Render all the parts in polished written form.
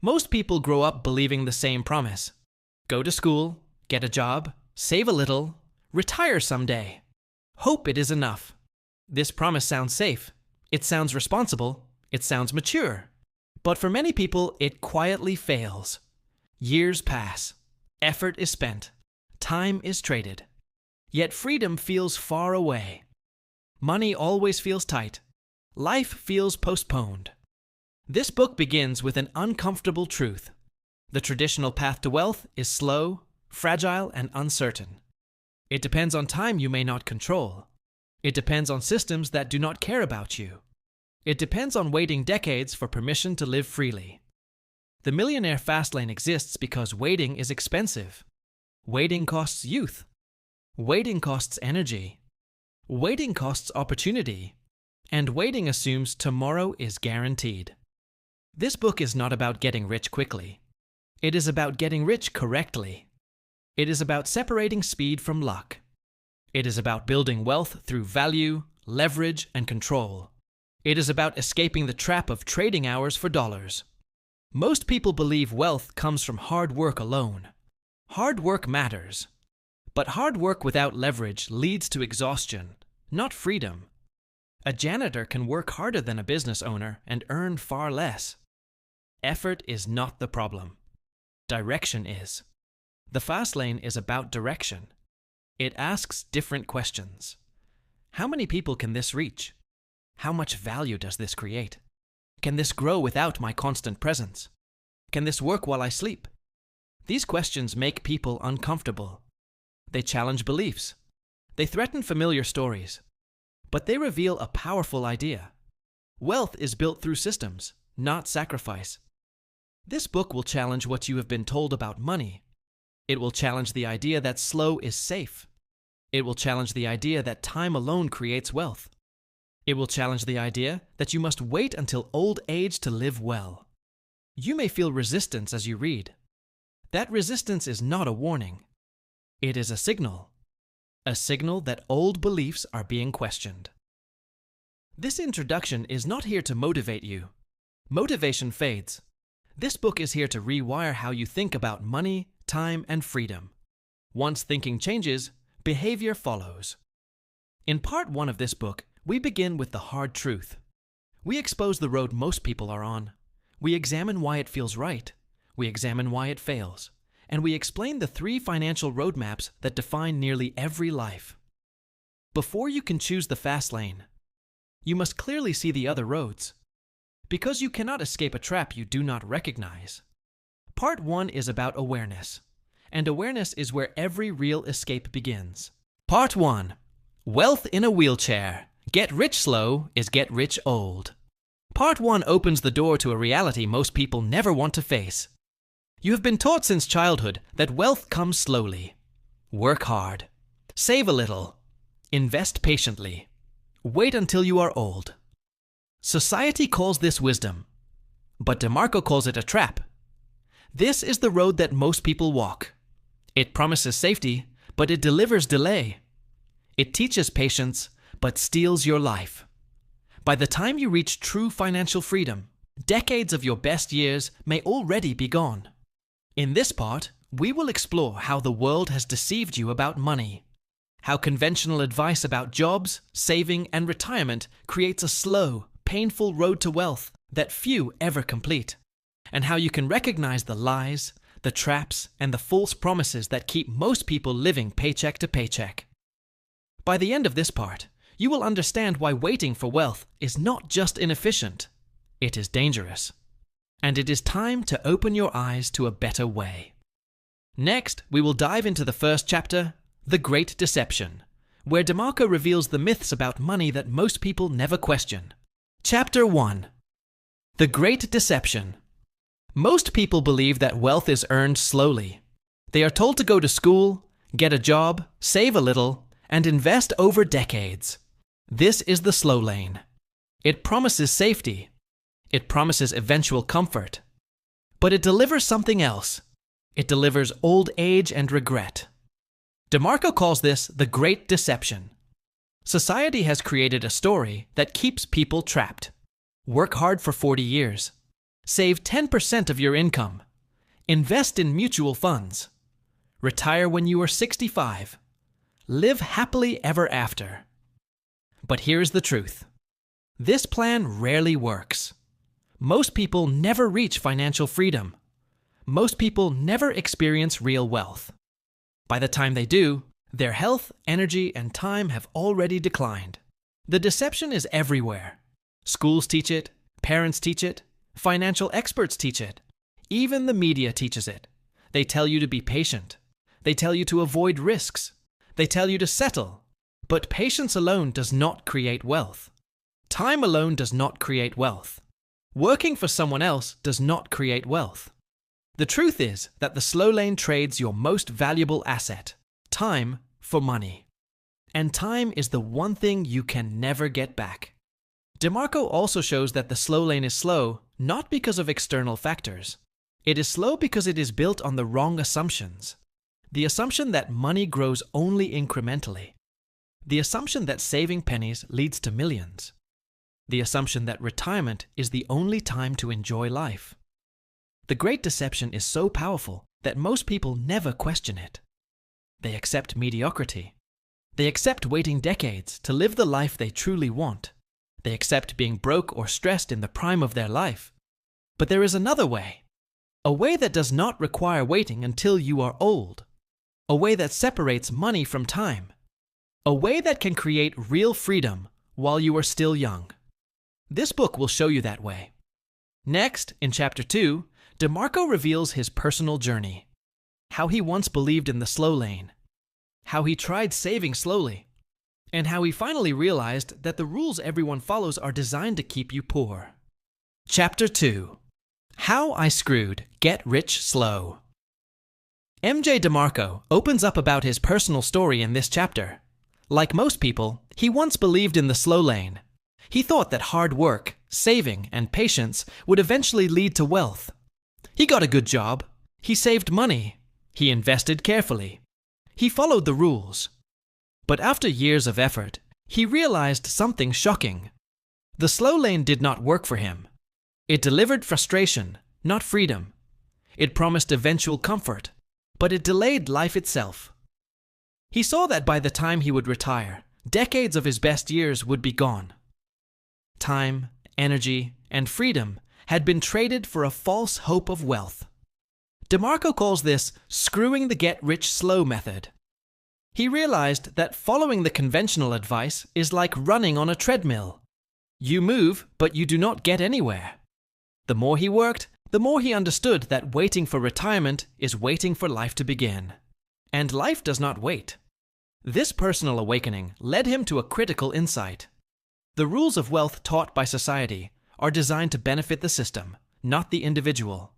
Most people grow up believing the same promise. Go to school, get a job, save a little, retire someday. Hope it is enough. This promise sounds safe. It sounds responsible. It sounds mature. But for many people, it quietly fails. Years pass. Effort is spent. Time is traded. Yet freedom feels far away. Money always feels tight. Life feels postponed. This book begins with an uncomfortable truth. The traditional path to wealth is slow, fragile, and uncertain. It depends on time you may not control. It depends on systems that do not care about you. It depends on waiting decades for permission to live freely. The Millionaire Fastlane exists because waiting is expensive. Waiting costs youth. Waiting costs energy. Waiting costs opportunity. And waiting assumes tomorrow is guaranteed. This book is not about getting rich quickly. It is about getting rich correctly. It is about separating speed from luck. It is about building wealth through value, leverage, and control. It is about escaping the trap of trading hours for dollars. Most people believe wealth comes from hard work alone. Hard work matters. But hard work without leverage leads to exhaustion, not freedom. A janitor can work harder than a business owner and earn far less. Effort is not the problem. Direction is. The Fastlane is about direction. It asks different questions. How many people can this reach? How much value does this create? Can this grow without my constant presence? Can this work while I sleep? These questions make people uncomfortable. They challenge beliefs. They threaten familiar stories. But they reveal a powerful idea. Wealth is built through systems, not sacrifice. This book will challenge what you have been told about money. It will challenge the idea that slow is safe. It will challenge the idea that time alone creates wealth. It will challenge the idea that you must wait until old age to live well. You may feel resistance as you read. That resistance is not a warning. It is a signal that old beliefs are being questioned. This introduction is not here to motivate you. Motivation fades. This book is here to rewire how you think about money, time, and freedom. Once thinking changes, behavior follows. In part 1 of this book, we begin with the hard truth. We expose the road most people are on. We examine why it feels right. We examine why it fails. And we explain the 3 financial roadmaps that define nearly every life. Before you can choose the fast lane, you must clearly see the other roads, because you cannot escape a trap you do not recognize. Part 1 is about awareness, and awareness is where every real escape begins. Part 1. Wealth in a wheelchair. Get rich slow is get rich old. Part 1 opens the door to a reality most people never want to face. You have been taught since childhood that wealth comes slowly. Work hard. Save a little. Invest patiently. Wait until you are old. Society calls this wisdom, but DeMarco calls it a trap. This is the road that most people walk. It promises safety, but it delivers delay. It teaches patience, but steals your life. By the time you reach true financial freedom, decades of your best years may already be gone. In this part, we will explore how the world has deceived you about money, how conventional advice about jobs, saving, and retirement creates a slow, painful road to wealth that few ever complete, and how you can recognize the lies, the traps, and the false promises that keep most people living paycheck to paycheck. By the end of this part, you will understand why waiting for wealth is not just inefficient, it is dangerous. And it is time to open your eyes to a better way. Next, we will dive into the first chapter, The Great Deception, where DeMarco reveals the myths about money that most people never question. Chapter 1. The Great Deception. Most people believe that wealth is earned slowly. They are told to go to school, get a job, save a little, and invest over decades. This is the slow lane. It promises safety. It promises eventual comfort. But it delivers something else. It delivers old age and regret. DeMarco calls this the Great Deception. Society has created a story that keeps people trapped. Work hard for 40 years. Save 10% of your income. Invest in mutual funds. Retire when you are 65. Live happily ever after. But here's the truth. This plan rarely works. Most people never reach financial freedom. Most people never experience real wealth. By the time they do, their health, energy, and time have already declined. The deception is everywhere. Schools teach it, parents teach it, financial experts teach it. Even the media teaches it. They tell you to be patient. They tell you to avoid risks. They tell you to settle. But patience alone does not create wealth. Time alone does not create wealth. Working for someone else does not create wealth. The truth is that the slow lane trades your most valuable asset, time, for money. And time is the one thing you can never get back. DeMarco also shows that the slow lane is slow not because of external factors. It is slow because it is built on the wrong assumptions. The assumption that money grows only incrementally. The assumption that saving pennies leads to millions. The assumption that retirement is the only time to enjoy life. The great deception is so powerful that most people never question it. They accept mediocrity. They accept waiting decades to live the life they truly want. They accept being broke or stressed in the prime of their life. But there is another way. A way that does not require waiting until you are old. A way that separates money from time. A way that can create real freedom while you are still young. This book will show you that way. Next, in Chapter 2, DeMarco reveals his personal journey. How he once believed in the slow lane. How he tried saving slowly. And how he finally realized that the rules everyone follows are designed to keep you poor. Chapter 2. How I Screwed Get Rich Slow. MJ DeMarco opens up about his personal story in this chapter. Like most people, he once believed in the slow lane. He thought that hard work, saving, and patience would eventually lead to wealth. He got a good job. He saved money. He invested carefully. He followed the rules. But after years of effort, he realized something shocking. The slow lane did not work for him. It delivered frustration, not freedom. It promised eventual comfort, but it delayed life itself. He saw that by the time he would retire, decades of his best years would be gone. Time, energy, and freedom had been traded for a false hope of wealth. DeMarco calls this screwing the get-rich-slow method. He realized that following the conventional advice is like running on a treadmill. You move, but you do not get anywhere. The more he worked, the more he understood that waiting for retirement is waiting for life to begin. And life does not wait. This personal awakening led him to a critical insight. The rules of wealth taught by society are designed to benefit the system, not the individual.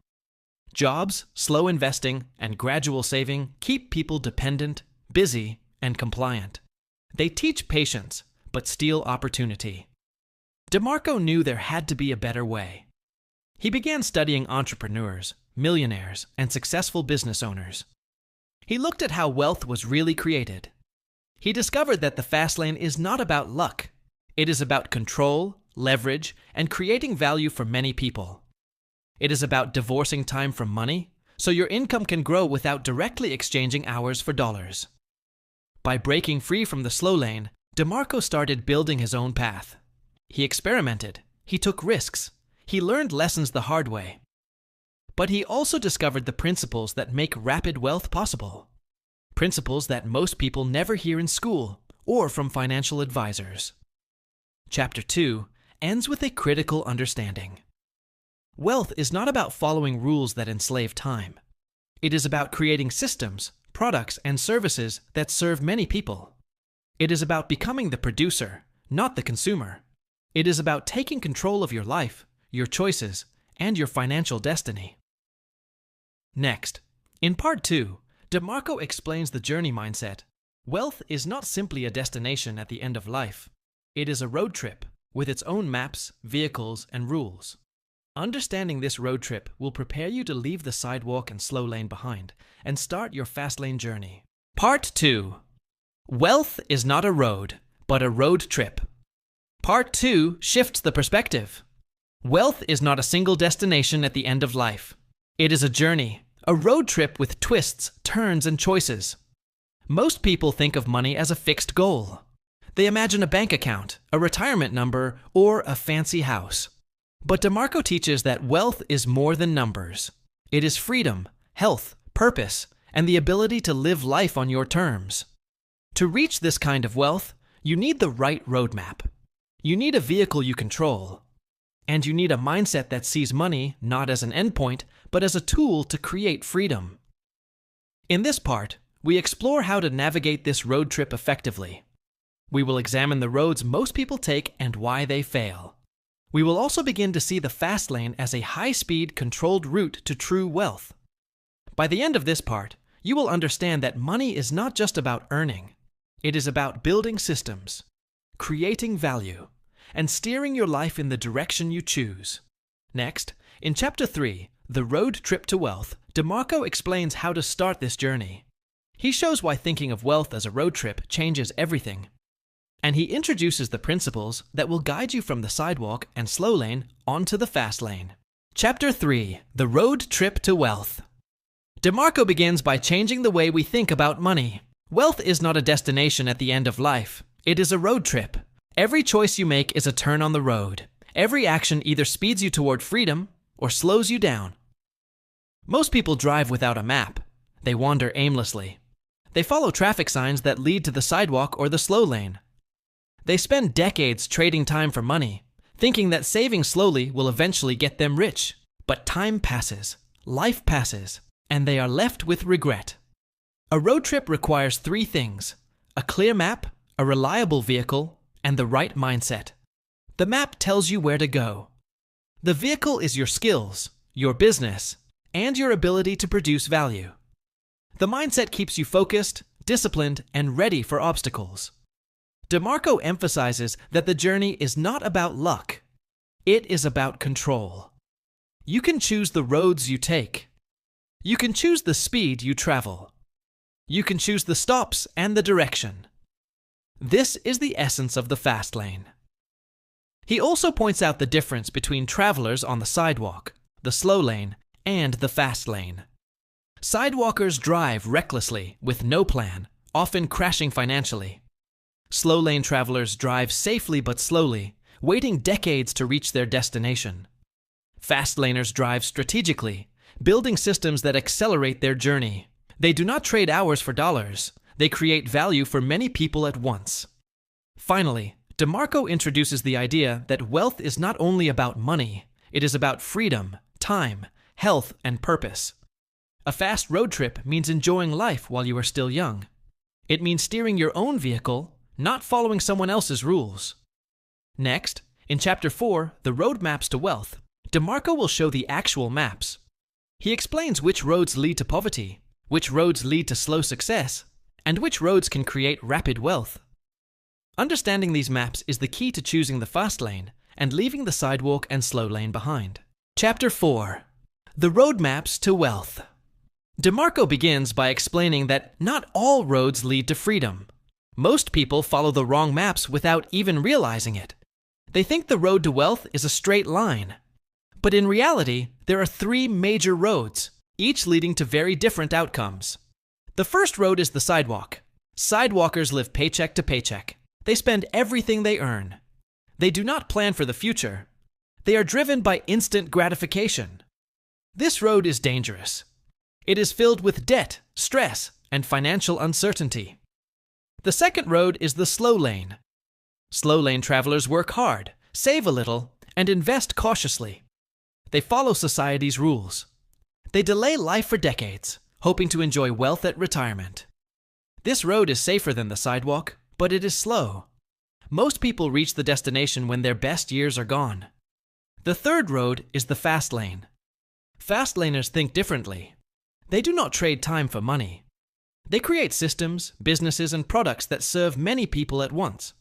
Jobs, slow investing, and gradual saving keep people dependent, busy, and compliant. They teach patience, but steal opportunity. DeMarco knew there had to be a better way. He began studying entrepreneurs, millionaires, and successful business owners. He looked at how wealth was really created. He discovered that the fast lane is not about luck. It is about control, leverage, and creating value for many people. It is about divorcing time from money, so your income can grow without directly exchanging hours for dollars. By breaking free from the slow lane, DeMarco started building his own path. He experimented. He took risks. He learned lessons the hard way. But he also discovered the principles that make rapid wealth possible. Principles that most people never hear in school or from financial advisors. Chapter 2 ends with a critical understanding. Wealth is not about following rules that enslave time. It is about creating systems, products, and services that serve many people. It is about becoming the producer, not the consumer. It is about taking control of your life, your choices, and your financial destiny. Next, in Part 2, DeMarco explains the journey mindset. Wealth is not simply a destination at the end of life. It is a road trip with its own maps, vehicles, and rules. Understanding this road trip will prepare you to leave the sidewalk and slow lane behind and start your fast lane journey. Part 2. Wealth is not a road, but a road trip. Part 2 shifts the perspective. Wealth is not a single destination at the end of life. It is a journey, a road trip with twists, turns, and choices. Most people think of money as a fixed goal. They imagine a bank account, a retirement number, or a fancy house. But DeMarco teaches that wealth is more than numbers. It is freedom, health, purpose, and the ability to live life on your terms. To reach this kind of wealth, you need the right roadmap. You need a vehicle you control. And you need a mindset that sees money not as an endpoint, but as a tool to create freedom. In this part, we explore how to navigate this road trip effectively. We will examine the roads most people take and why they fail. We will also begin to see the fast lane as a high-speed, controlled route to true wealth. By the end of this part, you will understand that money is not just about earning. It is about building systems, creating value, and steering your life in the direction you choose. Next, in Chapter 3, The Road Trip to Wealth, DeMarco explains how to start this journey. He shows why thinking of wealth as a road trip changes everything. And he introduces the principles that will guide you from the sidewalk and slow lane onto the fast lane. Chapter 3, The Road Trip to Wealth. DeMarco begins by changing the way we think about money. Wealth is not a destination at the end of life. It is a road trip. Every choice you make is a turn on the road. Every action either speeds you toward freedom or slows you down. Most people drive without a map. They wander aimlessly. They follow traffic signs that lead to the sidewalk or the slow lane. They spend decades trading time for money, thinking that saving slowly will eventually get them rich. But time passes, life passes, and they are left with regret. A road trip requires three things: a clear map, a reliable vehicle, and the right mindset. The map tells you where to go. The vehicle is your skills, your business, and your ability to produce value. The mindset keeps you focused, disciplined, and ready for obstacles. DeMarco emphasizes that the journey is not about luck. It is about control. You can choose the roads you take. You can choose the speed you travel. You can choose the stops and the direction. This is the essence of the fast lane. He also points out the difference between travelers on the sidewalk, the slow lane, and the fast lane. Sidewalkers drive recklessly with no plan, often crashing financially. Slow lane travelers drive safely but slowly, waiting decades to reach their destination. Fast laners drive strategically, building systems that accelerate their journey. They do not trade hours for dollars. They create value for many people at once. Finally, DeMarco introduces the idea that wealth is not only about money, it is about freedom, time, health, and purpose. A fast road trip means enjoying life while you are still young. It means steering your own vehicle, not following someone else's rules. Next, in Chapter 4, The Road Maps to Wealth, DeMarco will show the actual maps. He explains which roads lead to poverty, which roads lead to slow success, and which roads can create rapid wealth. Understanding these maps is the key to choosing the fast lane and leaving the sidewalk and slow lane behind. Chapter 4, The Road Maps to Wealth. DeMarco begins by explaining that not all roads lead to freedom. Most people follow the wrong maps without even realizing it. They think the road to wealth is a straight line. But in reality, there are three major roads, each leading to very different outcomes. The first road is the sidewalk. Sidewalkers live paycheck to paycheck. They spend everything they earn. They do not plan for the future. They are driven by instant gratification. This road is dangerous. It is filled with debt, stress, and financial uncertainty. The second road is the slow lane. Slow lane travelers work hard, save a little, and invest cautiously. They follow society's rules. They delay life for decades, hoping to enjoy wealth at retirement. This road is safer than the sidewalk, but it is slow. Most people reach the destination when their best years are gone. The third road is the fast lane. Fast laners think differently. They do not trade time for money. They create systems, businesses, and products that serve many people at once.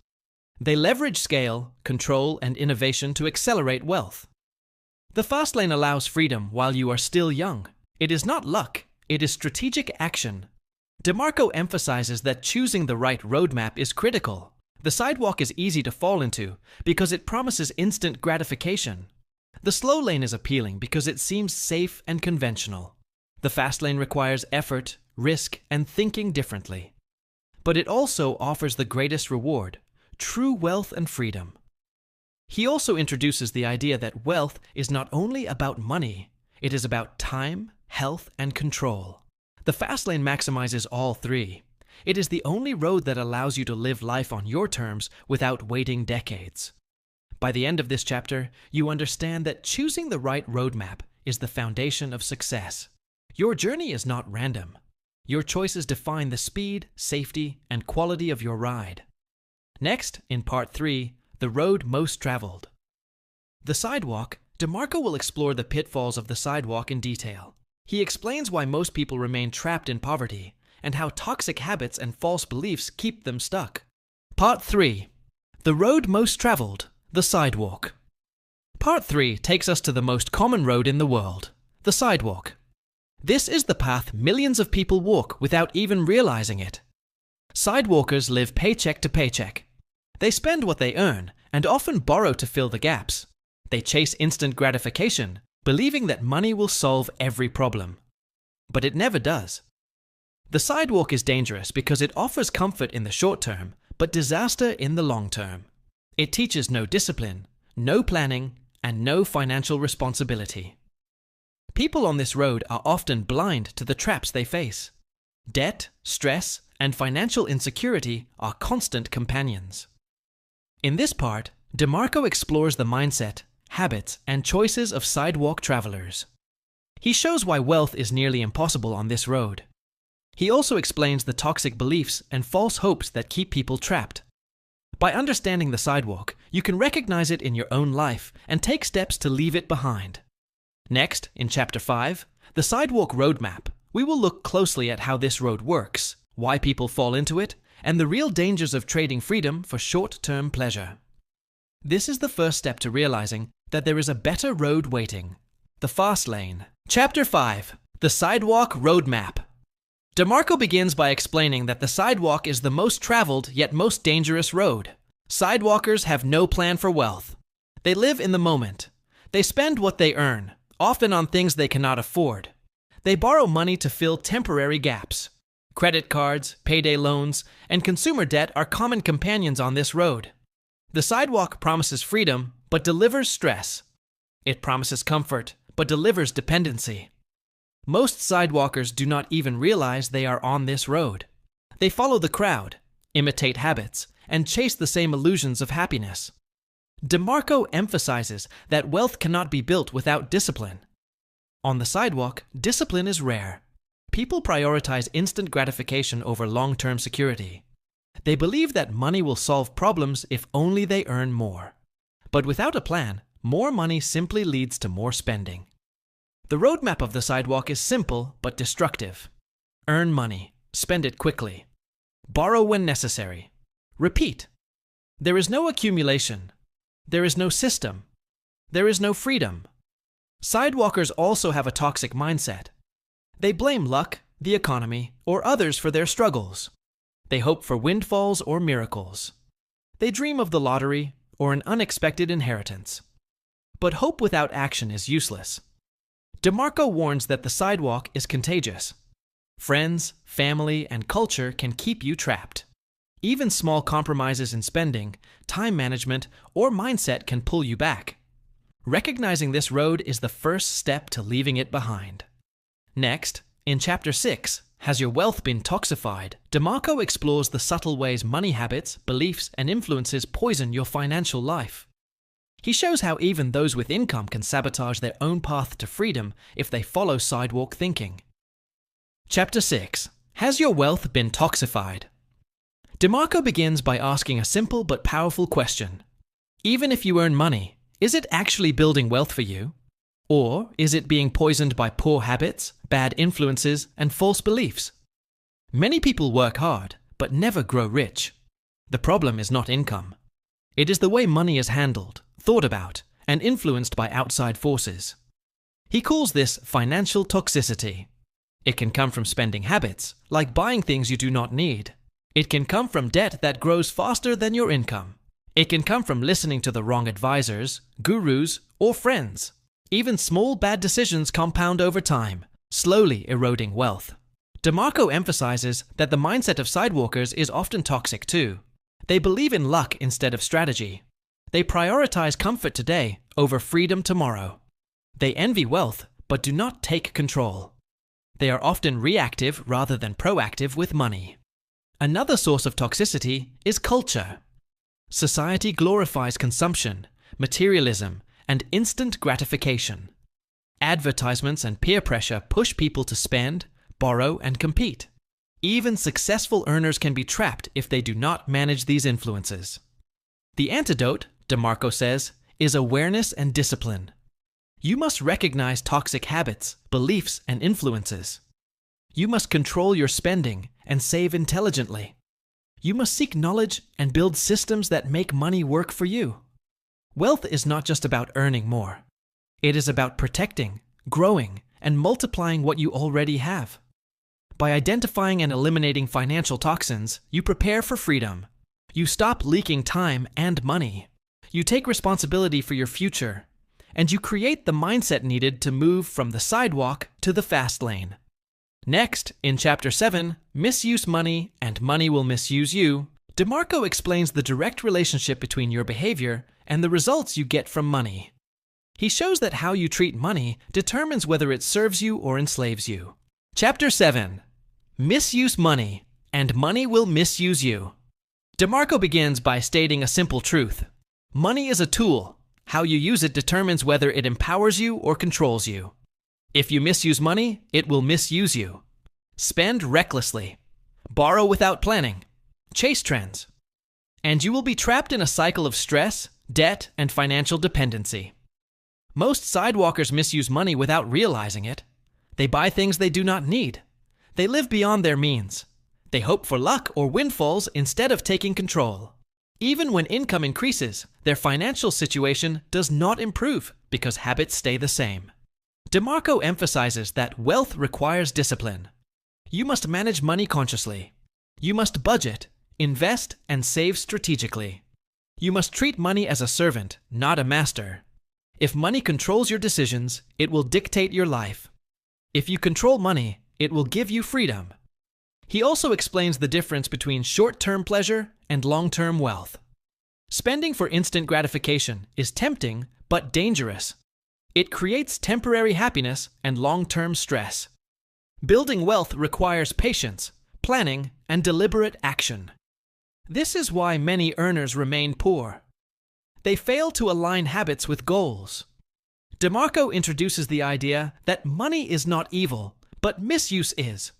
They leverage scale, control, and innovation to accelerate wealth. The fast lane allows freedom while you are still young. It is not luck, it is strategic action. DeMarco emphasizes that choosing the right roadmap is critical. The sidewalk is easy to fall into because it promises instant gratification. The slow lane is appealing because it seems safe and conventional. The fast lane requires effort, risk, and thinking differently. But it also offers the greatest reward, true wealth and freedom. He also introduces the idea that wealth is not only about money, it is about time, health, and control. The fast lane maximizes all three. It is the only road that allows you to live life on your terms without waiting decades. By the end of this chapter, you understand that choosing the right roadmap is the foundation of success. Your journey is not random. Your choices define the speed, safety, and quality of your ride. Next, in Part 3, the road most traveled. The sidewalk, DeMarco will explore the pitfalls of the sidewalk in detail. He explains why most people remain trapped in poverty and how toxic habits and false beliefs keep them stuck. Part 3, the road most traveled, the sidewalk. Part 3 takes us to the most common road in the world, the sidewalk. This is the path millions of people walk without even realizing it. Sidewalkers live paycheck to paycheck. They spend what they earn and often borrow to fill the gaps. They chase instant gratification, believing that money will solve every problem. But it never does. The sidewalk is dangerous because it offers comfort in the short term, but disaster in the long term. It teaches no discipline, no planning, and no financial responsibility. People on this road are often blind to the traps they face. Debt, stress, and financial insecurity are constant companions. In this part, DeMarco explores the mindset, habits, and choices of sidewalk travelers. He shows why wealth is nearly impossible on this road. He also explains the toxic beliefs and false hopes that keep people trapped. By understanding the sidewalk, you can recognize it in your own life and take steps to leave it behind. Next, in Chapter 5, the sidewalk roadmap, we will look closely at how this road works, why people fall into it, and the real dangers of trading freedom for short-term pleasure. This is the first step to realizing that there is a better road waiting, the fast lane. Chapter 5, the sidewalk roadmap. DeMarco begins by explaining that the sidewalk is the most traveled yet most dangerous road. Sidewalkers have no plan for wealth. They live in the moment. They spend what they earn, often on things they cannot afford. They borrow money to fill temporary gaps. Credit cards, payday loans, and consumer debt are common companions on this road. The sidewalk promises freedom, but delivers stress. It promises comfort, but delivers dependency. Most sidewalkers do not even realize they are on this road. They follow the crowd, imitate habits, and chase the same illusions of happiness. DeMarco emphasizes that wealth cannot be built without discipline. On the sidewalk, discipline is rare. People prioritize instant gratification over long-term security. They believe that money will solve problems if only they earn more. But without a plan, more money simply leads to more spending. The roadmap of the sidewalk is simple but destructive. Earn money, spend it quickly. Borrow when necessary. Repeat. There is no accumulation. There is no system. There is no freedom. Sidewalkers also have a toxic mindset. They blame luck, the economy, or others for their struggles. They hope for windfalls or miracles. They dream of the lottery or an unexpected inheritance. But hope without action is useless. DeMarco warns that the sidewalk is contagious. Friends, family, and culture can keep you trapped. Even small compromises in spending, time management, or mindset can pull you back. Recognizing this road is the first step to leaving it behind. Next, in Chapter 6, Has Your Wealth Been Toxified? DeMarco explores the subtle ways money habits, beliefs, and influences poison your financial life. He shows how even those with income can sabotage their own path to freedom if they follow sidewalk thinking. Chapter 6, Has Your Wealth Been Toxified? DeMarco begins by asking a simple but powerful question. Even if you earn money, is it actually building wealth for you? Or is it being poisoned by poor habits, bad influences, and false beliefs? Many people work hard, but never grow rich. The problem is not income. It is the way money is handled, thought about, and influenced by outside forces. He calls this financial toxicity. It can come from spending habits, like buying things you do not need. It can come from debt that grows faster than your income. It can come from listening to the wrong advisors, gurus, or friends. Even small bad decisions compound over time, slowly eroding wealth. DeMarco emphasizes that the mindset of sidewalkers is often toxic too. They believe in luck instead of strategy. They prioritize comfort today over freedom tomorrow. They envy wealth, but do not take control. They are often reactive rather than proactive with money. Another source of toxicity is culture. Society glorifies consumption, materialism, and instant gratification. Advertisements and peer pressure push people to spend, borrow, and compete. Even successful earners can be trapped if they do not manage these influences. The antidote, DeMarco says, is awareness and discipline. You must recognize toxic habits, beliefs, and influences. You must control your spending and save intelligently. You must seek knowledge and build systems that make money work for you. Wealth is not just about earning more. It is about protecting, growing, and multiplying what you already have. By identifying and eliminating financial toxins, you prepare for freedom. You stop leaking time and money. You take responsibility for your future. And you create the mindset needed to move from the sidewalk to the fast lane. Next, in Chapter 7, Misuse Money and Money Will Misuse You, DeMarco explains the direct relationship between your behavior and the results you get from money. He shows that how you treat money determines whether it serves you or enslaves you. Chapter 7. Misuse Money and Money Will Misuse You. DeMarco begins by stating a simple truth. Money is a tool. How you use it determines whether it empowers you or controls you. If you misuse money, it will misuse you. Spend recklessly. Borrow without planning. Chase trends. And you will be trapped in a cycle of stress, debt, and financial dependency. Most sidewalkers misuse money without realizing it. They buy things they do not need. They live beyond their means. They hope for luck or windfalls instead of taking control. Even when income increases, their financial situation does not improve because habits stay the same. DeMarco emphasizes that wealth requires discipline. You must manage money consciously. You must budget, invest, and save strategically. You must treat money as a servant, not a master. If money controls your decisions, it will dictate your life. If you control money, it will give you freedom. He also explains the difference between short-term pleasure and long-term wealth. Spending for instant gratification is tempting but dangerous. It creates temporary happiness and long-term stress. Building wealth requires patience, planning, and deliberate action. This is why many earners remain poor. They fail to align habits with goals. DeMarco introduces the idea that money is not evil, but misuse is.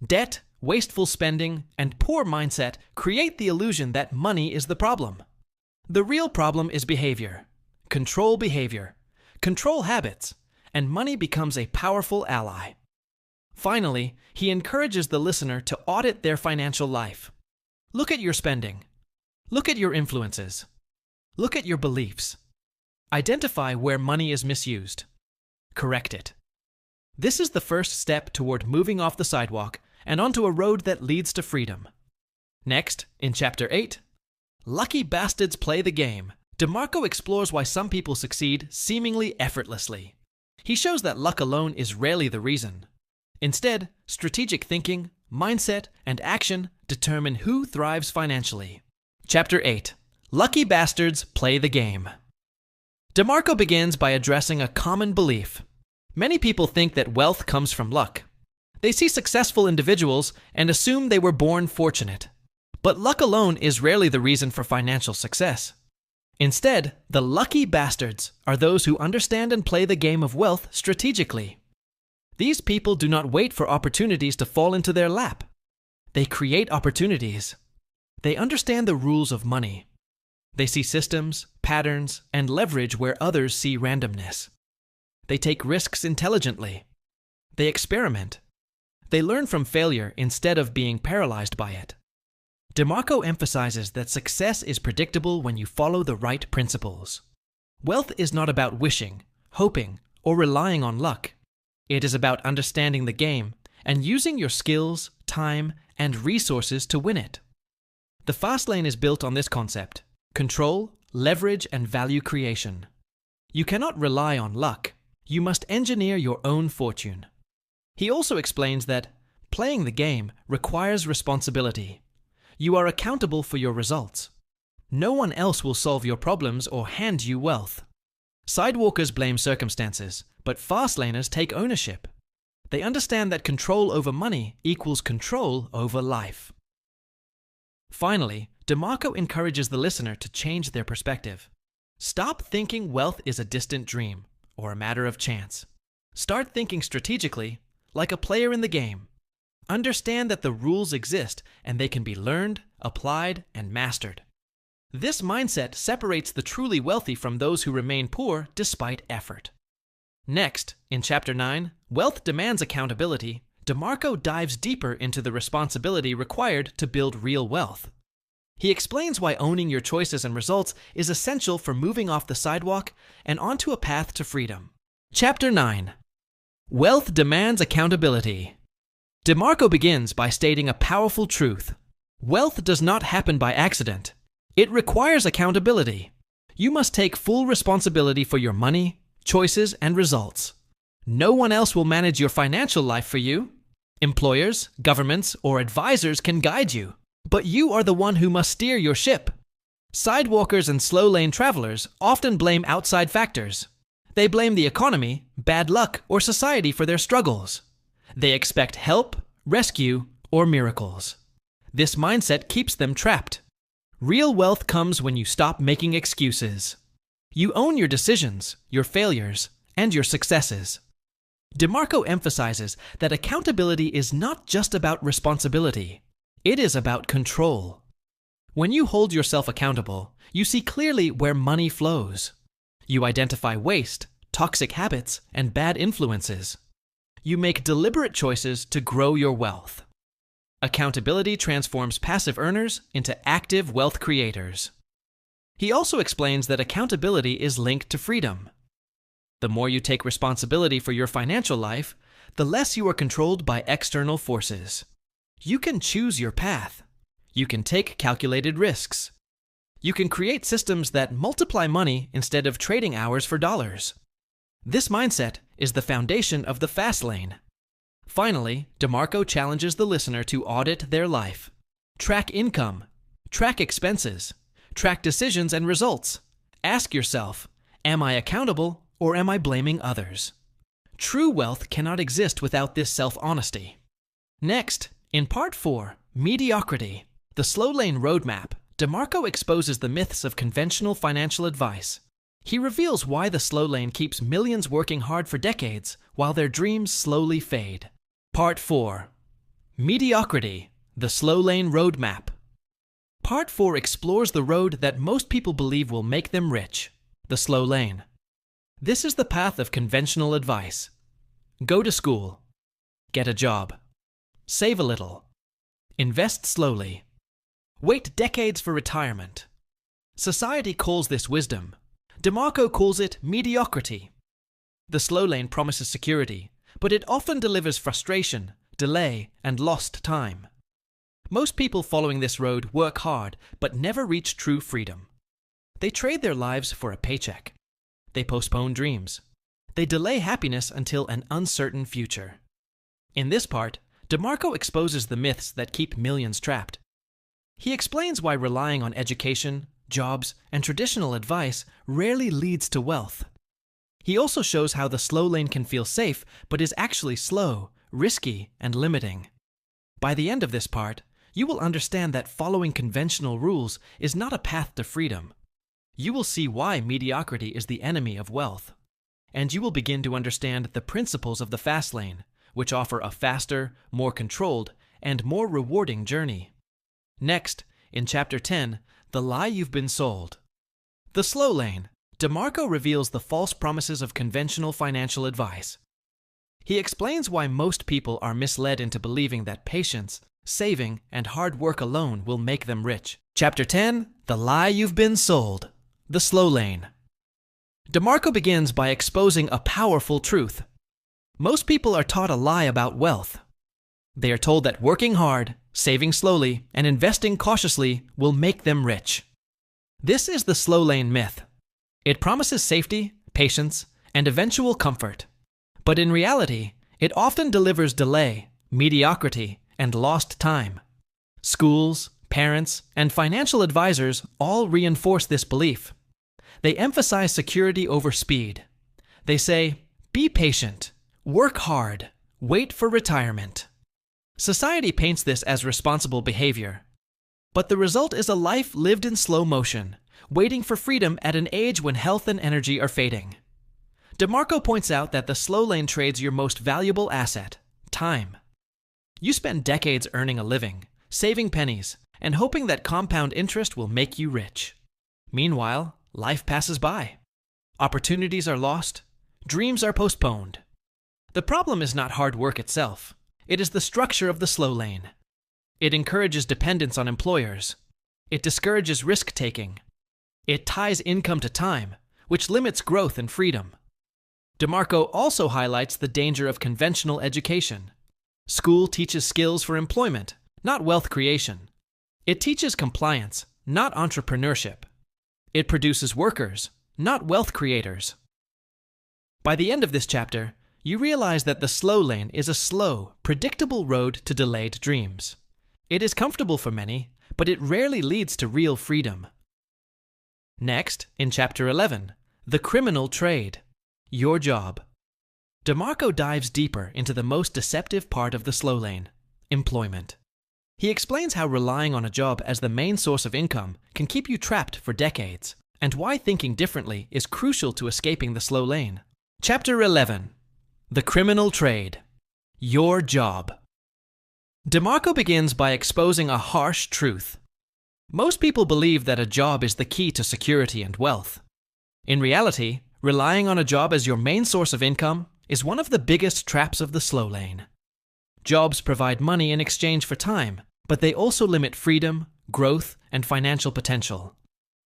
Debt, wasteful spending, and poor mindset create the illusion that money is the problem. The real problem is behavior. Control behavior. Control habits. And money becomes a powerful ally. Finally, he encourages the listener to audit their financial life. Look at your spending. Look at your influences. Look at your beliefs. Identify where money is misused. Correct it. This is the first step toward moving off the sidewalk and onto a road that leads to freedom. Next, in Chapter 8, Lucky Bastards Play the Game, DeMarco explores why some people succeed seemingly effortlessly. He shows that luck alone is rarely the reason. Instead, strategic thinking, mindset, and action determine who thrives financially. Chapter 8. Lucky Bastards Play the Game. DeMarco begins by addressing a common belief. Many people think that wealth comes from luck. They see successful individuals and assume they were born fortunate. But luck alone is rarely the reason for financial success. Instead, the lucky bastards are those who understand and play the game of wealth strategically. These people do not wait for opportunities to fall into their lap. They create opportunities. They understand the rules of money. They see systems, patterns, and leverage where others see randomness. They take risks intelligently. They experiment. They learn from failure instead of being paralyzed by it. DeMarco emphasizes that success is predictable when you follow the right principles. Wealth is not about wishing, hoping, or relying on luck. It is about understanding the game and using your skills, time, and resources to win it. The fast lane is built on this concept: control, leverage, and value creation. You cannot rely on luck. You must engineer your own fortune. He also explains that playing the game requires responsibility. You are accountable for your results. No one else will solve your problems or hand you wealth. Sidewalkers blame circumstances, but fastlaners take ownership. They understand that control over money equals control over life. Finally, DeMarco encourages the listener to change their perspective. Stop thinking wealth is a distant dream or a matter of chance. Start thinking strategically, like a player in the game. Understand that the rules exist and they can be learned, applied, and mastered. This mindset separates the truly wealthy from those who remain poor despite effort. Next, in Chapter 9, Wealth Demands Accountability, DeMarco dives deeper into the responsibility required to build real wealth. He explains why owning your choices and results is essential for moving off the sidewalk and onto a path to freedom. Chapter 9. Wealth Demands Accountability. DeMarco begins by stating a powerful truth. Wealth does not happen by accident. It requires accountability. You must take full responsibility for your money, choices, and results. No one else will manage your financial life for you. Employers, governments, or advisors can guide you, but you are the one who must steer your ship. Sidewalkers and slow-lane travelers often blame outside factors. They blame the economy, bad luck, or society for their struggles. They expect help, rescue, or miracles. This mindset keeps them trapped. Real wealth comes when you stop making excuses. You own your decisions, your failures, and your successes. DeMarco emphasizes that accountability is not just about responsibility. It is about control. When you hold yourself accountable, you see clearly where money flows. You identify waste, toxic habits, and bad influences. You make deliberate choices to grow your wealth. Accountability transforms passive earners into active wealth creators. He also explains that accountability is linked to freedom. The more you take responsibility for your financial life, the less you are controlled by external forces. You can choose your path. You can take calculated risks. You can create systems that multiply money instead of trading hours for dollars. This mindset is the foundation of the fast lane. Finally, DeMarco challenges the listener to audit their life. Track income. Track expenses. Track decisions and results. Ask yourself, am I accountable or am I blaming others? True wealth cannot exist without this self-honesty. Next, in Part 4, Mediocrity, the Slow Lane Roadmap, DeMarco exposes the myths of conventional financial advice. He reveals why the slow lane keeps millions working hard for decades while their dreams slowly fade. Part 4. Mediocrity, the Slow Lane Roadmap. Part 4 explores the road that most people believe will make them rich, the slow lane. This is the path of conventional advice. Go to school. Get a job. Save a little. Invest slowly. Wait decades for retirement. Society calls this wisdom. DeMarco calls it mediocrity. The slow lane promises security, but it often delivers frustration, delay, and lost time. Most people following this road work hard, but never reach true freedom. They trade their lives for a paycheck. They postpone dreams. They delay happiness until an uncertain future. In this part, DeMarco exposes the myths that keep millions trapped. He explains why relying on education, jobs, and traditional advice rarely leads to wealth. He also shows how the slow lane can feel safe, but is actually slow, risky, and limiting. By the end of this part, you will understand that following conventional rules is not a path to freedom. You will see why mediocrity is the enemy of wealth. And you will begin to understand the principles of the fast lane, which offer a faster, more controlled, and more rewarding journey. Next, in Chapter 10, The Lie You've Been Sold. The Slow Lane. DeMarco reveals the false promises of conventional financial advice. He explains why most people are misled into believing that patience, saving, and hard work alone will make them rich. Chapter 10, The Lie You've Been Sold. The Slow Lane. DeMarco begins by exposing a powerful truth. Most people are taught a lie about wealth. They are told that working hard, saving slowly, and investing cautiously will make them rich. This is the slow lane myth. It promises safety, patience, and eventual comfort. But in reality, it often delivers delay, mediocrity, and lost time. Schools, parents, and financial advisors all reinforce this belief. They emphasize security over speed. They say, be patient, work hard, wait for retirement. Society paints this as responsible behavior. But the result is a life lived in slow motion, waiting for freedom at an age when health and energy are fading. DeMarco points out that the slow lane trades your most valuable asset, time. You spend decades earning a living, saving pennies, and hoping that compound interest will make you rich. Meanwhile, life passes by. Opportunities are lost. Dreams are postponed. The problem is not hard work itself. It is the structure of the slow lane. It encourages dependence on employers. It discourages risk-taking. It ties income to time, which limits growth and freedom. DeMarco also highlights the danger of conventional education. School teaches skills for employment, not wealth creation. It teaches compliance, not entrepreneurship. It produces workers, not wealth creators. By the end of this chapter, you realize that the slow lane is a slow, predictable road to delayed dreams. It is comfortable for many, but it rarely leads to real freedom. Next, in Chapter 11, The Criminal Trade, Your Job. DeMarco dives deeper into the most deceptive part of the slow lane, employment. He explains how relying on a job as the main source of income can keep you trapped for decades, and why thinking differently is crucial to escaping the slow lane. Chapter 11, The Criminal Trade, Your Job. DeMarco begins by exposing a harsh truth. Most people believe that a job is the key to security and wealth. In reality, relying on a job as your main source of income is one of the biggest traps of the slow lane. Jobs provide money in exchange for time, but they also limit freedom, growth, and financial potential.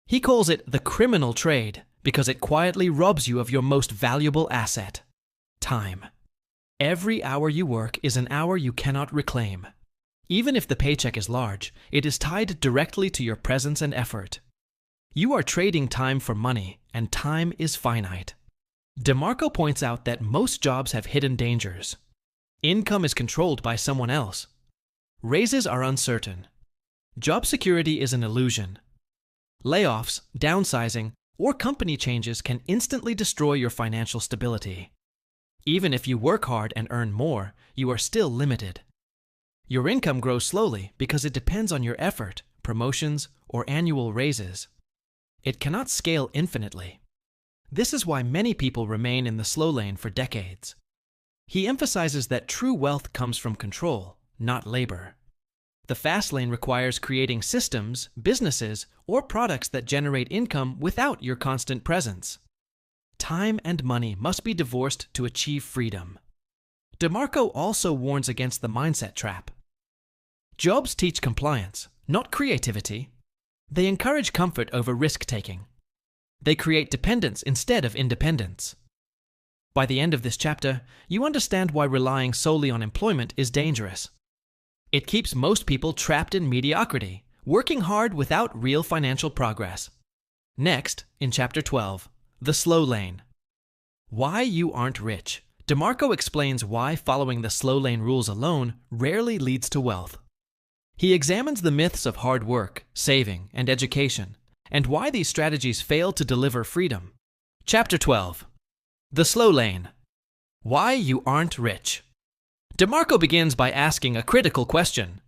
He calls it the criminal trade because it quietly robs you of your most valuable asset, time. Every hour you work is an hour you cannot reclaim. Even if the paycheck is large, it is tied directly to your presence and effort. You are trading time for money, and time is finite. DeMarco points out that most jobs have hidden dangers. Income is controlled by someone else. Raises are uncertain. Job security is an illusion. Layoffs, downsizing, or company changes can instantly destroy your financial stability. Even if you work hard and earn more, you are still limited. Your income grows slowly because it depends on your effort, promotions, or annual raises. It cannot scale infinitely. This is why many people remain in the slow lane for decades. He emphasizes that true wealth comes from control, not labor. The fast lane requires creating systems, businesses, or products that generate income without your constant presence. Time and money must be divorced to achieve freedom. DeMarco also warns against the mindset trap. Jobs teach compliance, not creativity. They encourage comfort over risk-taking. They create dependence instead of independence. By the end of this chapter, you understand why relying solely on employment is dangerous. It keeps most people trapped in mediocrity, working hard without real financial progress. Next, in Chapter 12, The Slow Lane. Why you aren't rich. DeMarco explains why following the slow lane rules alone rarely leads to wealth. He examines the myths of hard work, saving, and education, and why these strategies fail to deliver freedom. Chapter 12. The Slow Lane. Why you aren't rich. DeMarco begins by asking a critical question.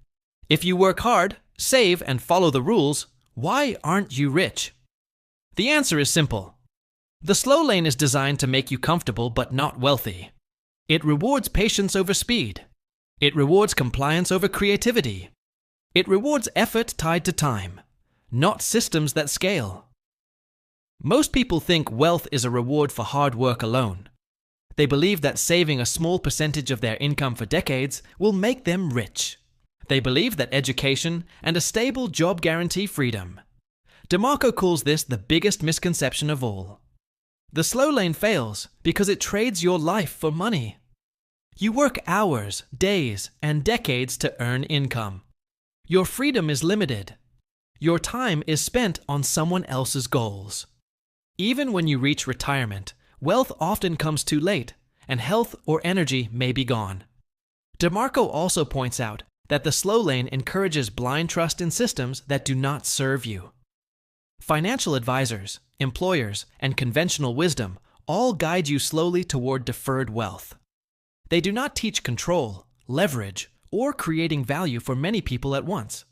If you work hard, save, and follow the rules, why aren't you rich? The answer is simple. The slow lane is designed to make you comfortable but not wealthy. It rewards patience over speed. It rewards compliance over creativity. It rewards effort tied to time, not systems that scale. Most people think wealth is a reward for hard work alone. They believe that saving a small percentage of their income for decades will make them rich. They believe that education and a stable job guarantee freedom. DeMarco calls this the biggest misconception of all. The slow lane fails because it trades your life for money. You work hours, days, and decades to earn income. Your freedom is limited. Your time is spent on someone else's goals. Even when you reach retirement, Wealth often comes too late, and health or energy may be gone. DeMarco also points out that the slow lane encourages blind trust in systems that do not serve you. Financial advisors, employers, and conventional wisdom all guide you slowly toward deferred wealth. They do not teach control, leverage, or creating value for many people at once.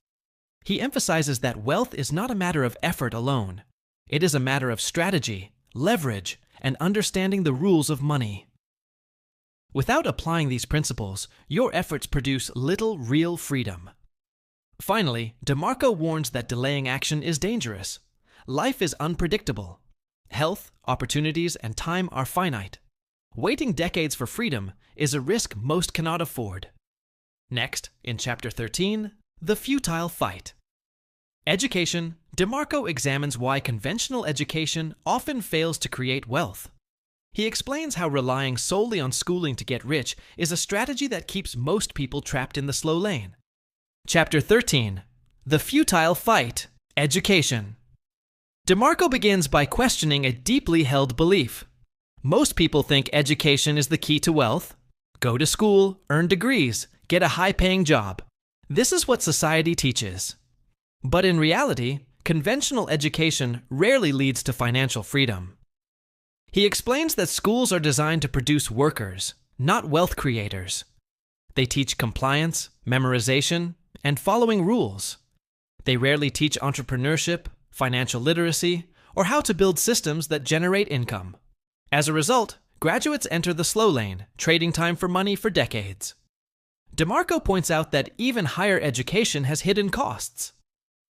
He emphasizes that wealth is not a matter of effort alone. It is a matter of strategy, leverage, and understanding the rules of money. Without applying these principles, your efforts produce little real freedom. Finally, DeMarco warns that delaying action is dangerous. Life is unpredictable. Health, opportunities, and time are finite. Waiting decades for freedom is a risk most cannot afford. Next, in Chapter 13, The Futile Fight. Education, DeMarco examines why conventional education often fails to create wealth. He explains how relying solely on schooling to get rich is a strategy that keeps most people trapped in the slow lane. Chapter 13, The Futile Fight, Education. DeMarco begins by questioning a deeply held belief. Most people think education is the key to wealth. Go to school, earn degrees, get a high-paying job. This is what society teaches. But in reality, conventional education rarely leads to financial freedom. He explains that schools are designed to produce workers, not wealth creators. They teach compliance, memorization, and following rules. They rarely teach entrepreneurship, financial literacy, or how to build systems that generate income. As a result, graduates enter the slow lane, trading time for money for decades. DeMarco points out that even higher education has hidden costs.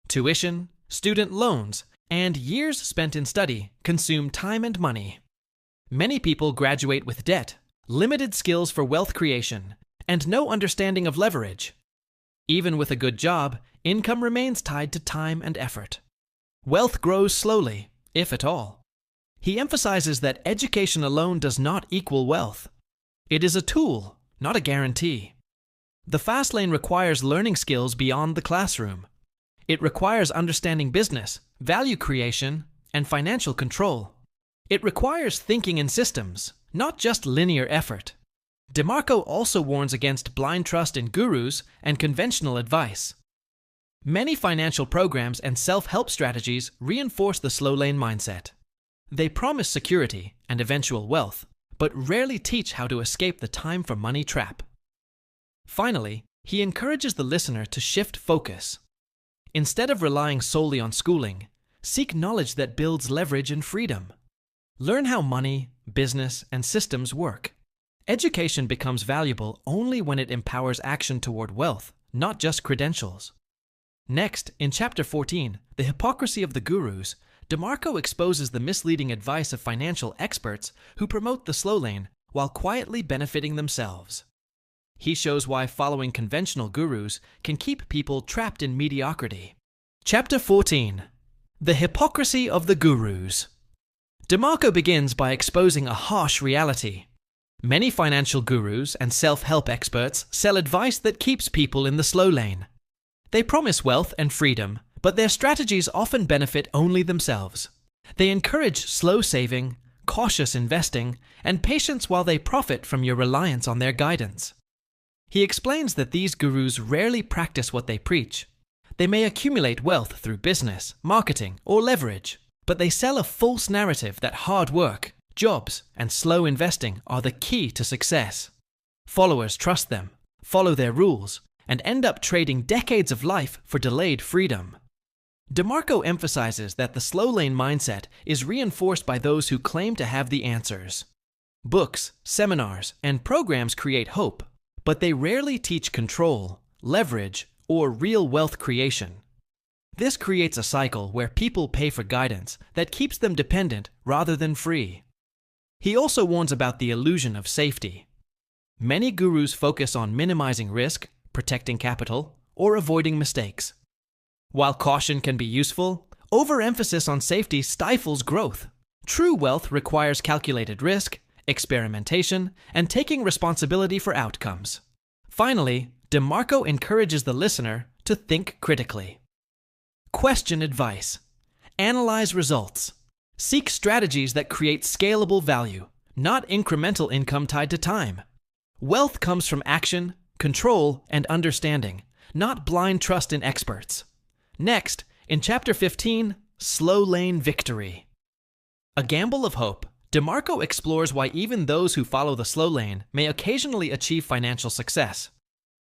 Tuition, student loans, and years spent in study consume time and money. Many people graduate with debt, limited skills for wealth creation, and no understanding of leverage. Even with a good job, income remains tied to time and effort. Wealth grows slowly, if at all. He emphasizes that education alone does not equal wealth. It is a tool, not a guarantee. The fast lane requires learning skills beyond the classroom. It requires understanding business, value creation, and financial control. It requires thinking in systems, not just linear effort. DeMarco also warns against blind trust in gurus and conventional advice. Many financial programs and self-help strategies reinforce the slow lane mindset. They promise security and eventual wealth, but rarely teach how to escape the time for money trap. Finally, he encourages the listener to shift focus. Instead of relying solely on schooling, seek knowledge that builds leverage and freedom. Learn how money, business, and systems work. Education becomes valuable only when it empowers action toward wealth, not just credentials. Next, in Chapter 14, The Hypocrisy of the Gurus, DeMarco exposes the misleading advice of financial experts who promote the slow lane while quietly benefiting themselves. He shows why following conventional gurus can keep people trapped in mediocrity. Chapter 14, The Hypocrisy of the Gurus. DeMarco begins by exposing a harsh reality. Many financial gurus and self-help experts sell advice that keeps people in the slow lane. They promise wealth and freedom, but their strategies often benefit only themselves. They encourage slow saving, cautious investing, and patience while they profit from your reliance on their guidance. He explains that these gurus rarely practice what they preach. They may accumulate wealth through business, marketing, or leverage, but they sell a false narrative that hard work, jobs, and slow investing are the key to success. Followers trust them, follow their rules, and end up trading decades of life for delayed freedom. DeMarco emphasizes that the slow lane mindset is reinforced by those who claim to have the answers. Books, seminars, and programs create hope, but they rarely teach control, leverage, or real wealth creation. This creates a cycle where people pay for guidance that keeps them dependent rather than free. He also warns about the illusion of safety. Many gurus focus on minimizing risk, protecting capital, or avoiding mistakes. While caution can be useful, overemphasis on safety stifles growth. True wealth requires calculated risk, experimentation, and taking responsibility for outcomes. Finally, DeMarco encourages the listener to think critically. Question advice. Analyze results. Seek strategies that create scalable value, not incremental income tied to time. Wealth comes from action, control, and understanding, not blind trust in experts. Next, in Chapter 15, Slow Lane Victory. A Gamble of Hope, DeMarco explores why even those who follow the slow lane may occasionally achieve financial success.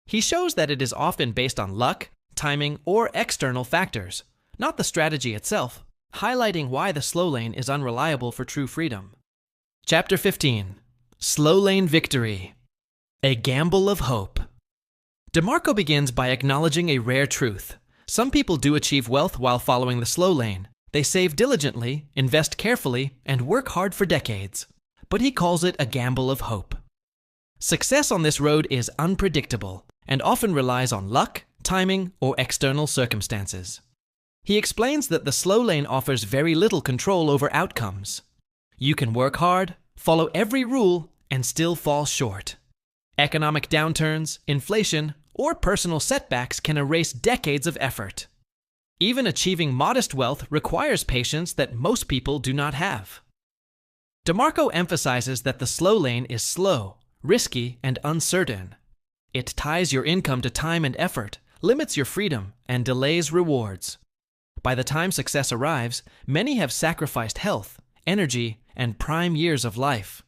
He shows that it is often based on luck, timing, or external factors, not the strategy itself, highlighting why the slow lane is unreliable for true freedom. Chapter 15, Slow Lane Victory. A Gamble of Hope. DeMarco begins by acknowledging a rare truth. Some people do achieve wealth while following the slow lane. They save diligently, invest carefully, and work hard for decades. But he calls it a gamble of hope. Success on this road is unpredictable and often relies on luck, timing, or external circumstances. He explains that the slow lane offers very little control over outcomes. You can work hard, follow every rule, and still fall short. Economic downturns, inflation, or personal setbacks can erase decades of effort. Even achieving modest wealth requires patience that most people do not have. DeMarco emphasizes that the slow lane is slow, risky, and uncertain. It ties your income to time and effort, limits your freedom, and delays rewards. By the time success arrives, many have sacrificed health, energy, and prime years of life.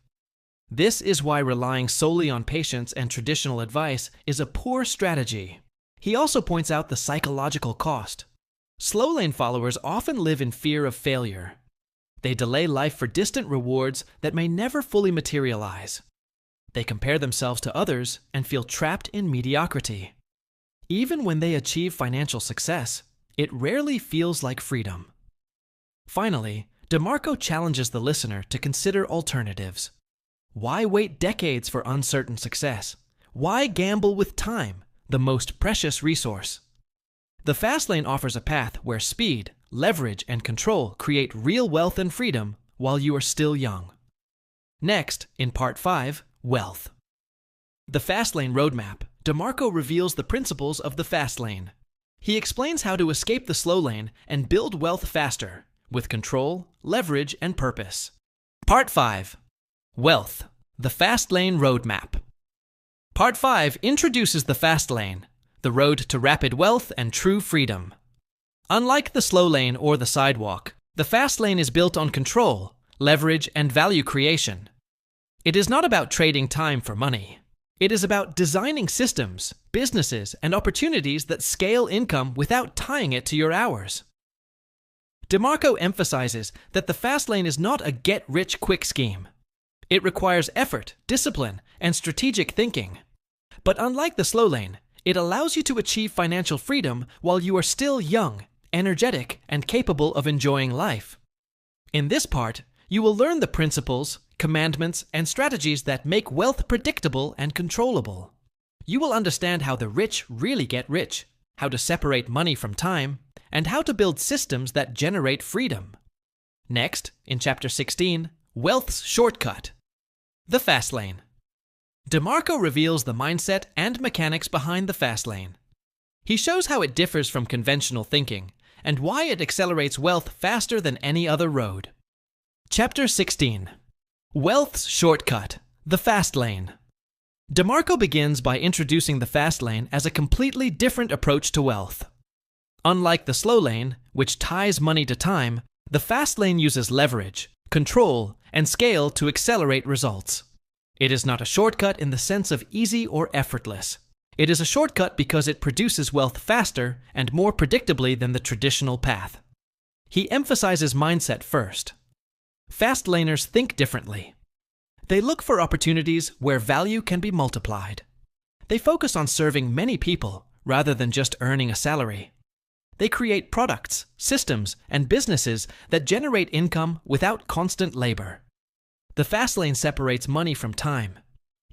This is why relying solely on patience and traditional advice is a poor strategy. He also points out the psychological cost. Slow lane followers often live in fear of failure. They delay life for distant rewards that may never fully materialize. They compare themselves to others and feel trapped in mediocrity. Even when they achieve financial success, it rarely feels like freedom. Finally, DeMarco challenges the listener to consider alternatives. Why wait decades for uncertain success? Why gamble with time, the most precious resource? The fast lane offers a path where speed, leverage, and control create real wealth and freedom while you are still young. Next, in Part 5, Wealth. The Fast Lane Roadmap, DeMarco reveals the principles of the fast lane. He explains how to escape the slow lane and build wealth faster, with control, leverage, and purpose. Part 5, Wealth, the Fast Lane Roadmap. Part 5 introduces the fast lane, the road to rapid wealth and true freedom. Unlike the slow lane or the sidewalk, the fast lane is built on control, leverage, and value creation. It is not about trading time for money. It is about designing systems, businesses, and opportunities that scale income without tying it to your hours. DeMarco emphasizes that the fast lane is not a get-rich-quick scheme. It requires effort, discipline, and strategic thinking. But unlike the slow lane, it allows you to achieve financial freedom while you are still young, energetic, and capable of enjoying life. In this part, you will learn the principles, commandments, and strategies that make wealth predictable and controllable. You will understand how the rich really get rich, how to separate money from time, and how to build systems that generate freedom. Next, in Chapter 16, Wealth's Shortcut. The Fast Lane. DeMarco reveals the mindset and mechanics behind the fast lane. He shows how it differs from conventional thinking and why it accelerates wealth faster than any other road. Chapter 16. Wealth's Shortcut, the Fast Lane. DeMarco begins by introducing the fast lane as a completely different approach to wealth. Unlike the slow lane, which ties money to time, the fast lane uses leverage, control, and scale to accelerate results. It is not a shortcut in the sense of easy or effortless. It is a shortcut because it produces wealth faster and more predictably than the traditional path. He emphasizes mindset first. Fast laners think differently. They look for opportunities where value can be multiplied. They focus on serving many people rather than just earning a salary. They create products, systems, and businesses that generate income without constant labor. The fast lane separates money from time.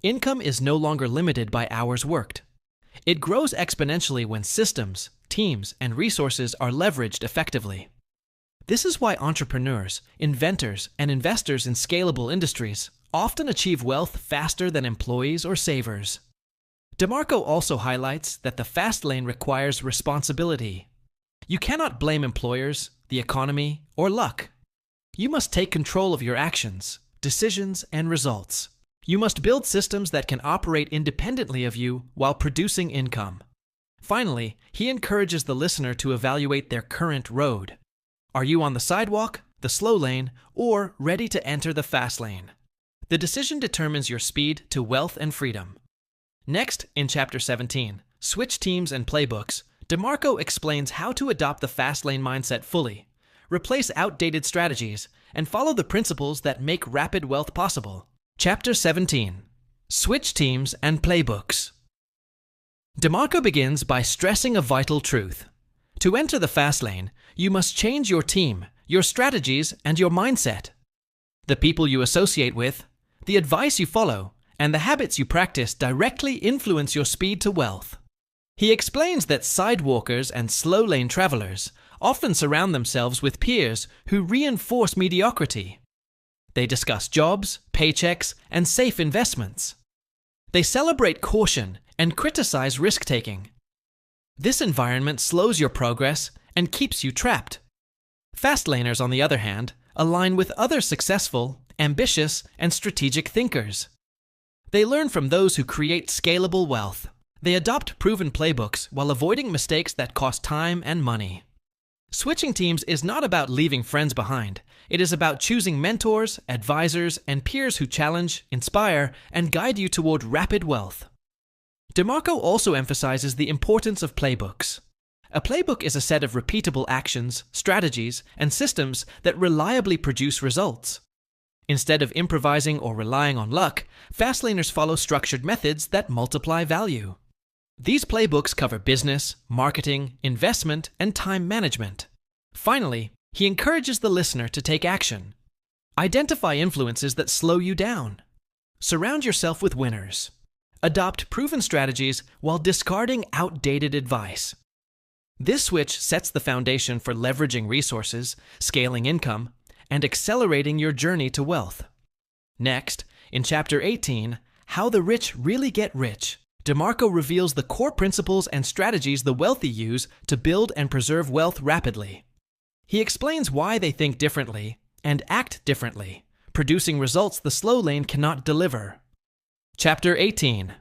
Income is no longer limited by hours worked. It grows exponentially when systems, teams, and resources are leveraged effectively. This is why entrepreneurs, inventors, and investors in scalable industries often achieve wealth faster than employees or savers. DeMarco also highlights that the fast lane requires responsibility. You cannot blame employers, the economy, or luck. You must take control of your actions, decisions, and results. You must build systems that can operate independently of you while producing income. Finally, he encourages the listener to evaluate their current road. Are you on the sidewalk, the slow lane, or ready to enter the fast lane? The decision determines your speed to wealth and freedom. Next, in Chapter 17, Switch Teams and Playbooks, DeMarco explains how to adopt the fast lane mindset fully, replace outdated strategies, and follow the principles that make rapid wealth possible. Chapter 17, Switch Teams and Playbooks. DeMarco begins by stressing a vital truth. To enter the fast lane, you must change your team, your strategies, and your mindset. The people you associate with, the advice you follow, and the habits you practice directly influence your speed to wealth. He explains that sidewalkers and slow lane travelers often surround themselves with peers who reinforce mediocrity. They discuss jobs, paychecks, and safe investments. They celebrate caution and criticize risk-taking. This environment slows your progress and keeps you trapped. Fastlaners, on the other hand, align with other successful, ambitious, and strategic thinkers. They learn from those who create scalable wealth. They adopt proven playbooks while avoiding mistakes that cost time and money. Switching teams is not about leaving friends behind. It is about choosing mentors, advisors, and peers who challenge, inspire, and guide you toward rapid wealth. DeMarco also emphasizes the importance of playbooks. A playbook is a set of repeatable actions, strategies, and systems that reliably produce results. Instead of improvising or relying on luck, fastlaners follow structured methods that multiply value. These playbooks cover business, marketing, investment, and time management. Finally, he encourages the listener to take action. Identify influences that slow you down. Surround yourself with winners. Adopt proven strategies while discarding outdated advice. This switch sets the foundation for leveraging resources, scaling income, and accelerating your journey to wealth. Next, in Chapter 18, How the Rich Really Get Rich, DeMarco reveals the core principles and strategies the wealthy use to build and preserve wealth rapidly. He explains why they think differently and act differently, producing results the slow lane cannot deliver. Chapter 18,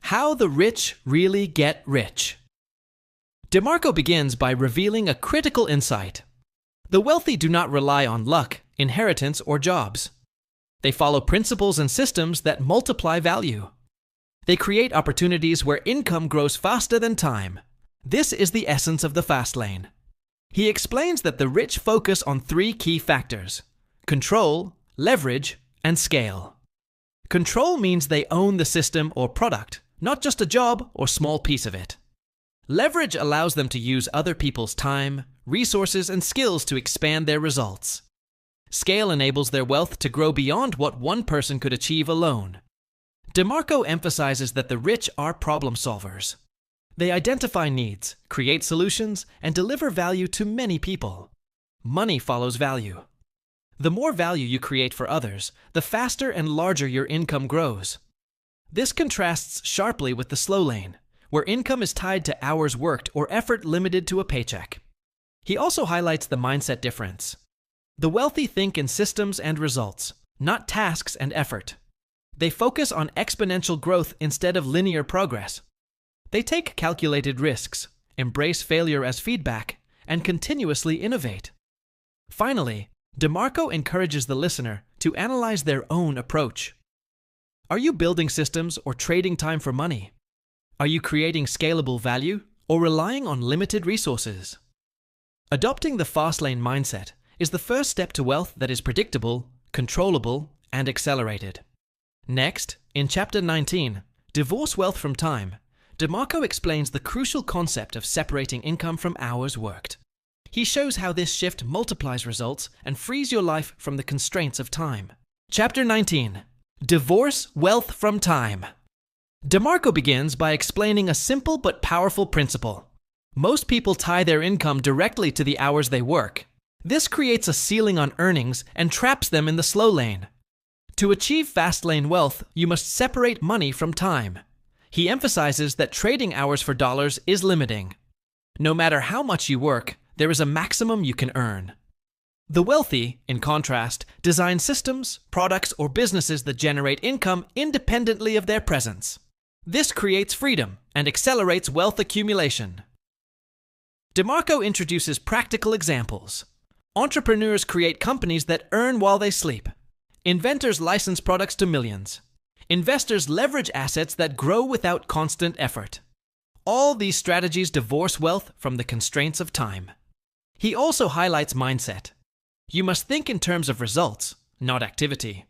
How the Rich Really Get Rich. DeMarco begins by revealing a critical insight. The wealthy do not rely on luck, inheritance, or jobs. They follow principles and systems that multiply value. They create opportunities where income grows faster than time. This is the essence of the fast lane. He explains that the rich focus on three key factors: control, leverage, and scale. Control means they own the system or product, not just a job or small piece of it. Leverage allows them to use other people's time, resources, and skills to expand their results. Scale enables their wealth to grow beyond what one person could achieve alone. DeMarco emphasizes that the rich are problem solvers. They identify needs, create solutions, and deliver value to many people. Money follows value. The more value you create for others, the faster and larger your income grows. This contrasts sharply with the slow lane, where income is tied to hours worked or effort limited to a paycheck. He also highlights the mindset difference. The wealthy think in systems and results, not tasks and effort. They focus on exponential growth instead of linear progress. They take calculated risks, embrace failure as feedback, and continuously innovate. Finally, DeMarco encourages the listener to analyze their own approach. Are you building systems or trading time for money? Are you creating scalable value or relying on limited resources? Adopting the fast lane mindset is the first step to wealth that is predictable, controllable, and accelerated. Next, in Chapter 19, Divorce Wealth from Time, DeMarco explains the crucial concept of separating income from hours worked. He shows how this shift multiplies results and frees your life from the constraints of time. Chapter 19, Divorce Wealth from Time. DeMarco begins by explaining a simple but powerful principle. Most people tie their income directly to the hours they work. This creates a ceiling on earnings and traps them in the slow lane. To achieve fast lane wealth, you must separate money from time. He emphasizes that trading hours for dollars is limiting. No matter how much you work, there is a maximum you can earn. The wealthy, in contrast, design systems, products, or businesses that generate income independently of their presence. This creates freedom and accelerates wealth accumulation. DeMarco introduces practical examples. Entrepreneurs create companies that earn while they sleep. Inventors license products to millions. Investors leverage assets that grow without constant effort. All these strategies divorce wealth from the constraints of time. He also highlights mindset. You must think in terms of results, not activity.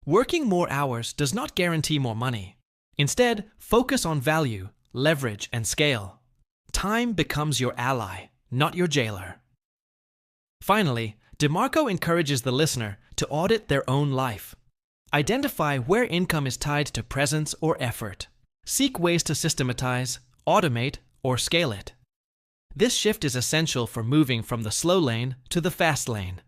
Working more hours does not guarantee more money. Instead, focus on value, leverage, and scale. Time becomes your ally, not your jailer. Finally, DeMarco encourages the listener to audit their own life. Identify where income is tied to presence or effort. Seek ways to systematize, automate, or scale it. This shift is essential for moving from the slow lane to the fast lane.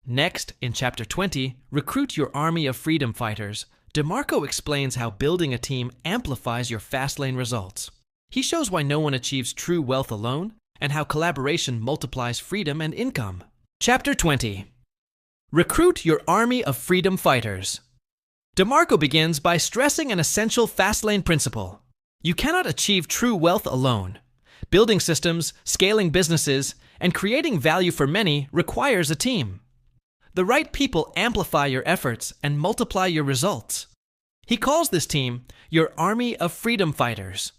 Next, in Chapter 20, Recruit Your Army of Freedom Fighters, DeMarco explains how building a team amplifies your fast lane results. He shows why no one achieves true wealth alone and how collaboration multiplies freedom and income. Chapter 20. Recruit Your Army of Freedom Fighters. DeMarco begins by stressing an essential fast lane principle. You cannot achieve true wealth alone. Building systems, scaling businesses, and creating value for many requires a team. The right people amplify your efforts and multiply your results. He calls this team your Army of Freedom Fighters.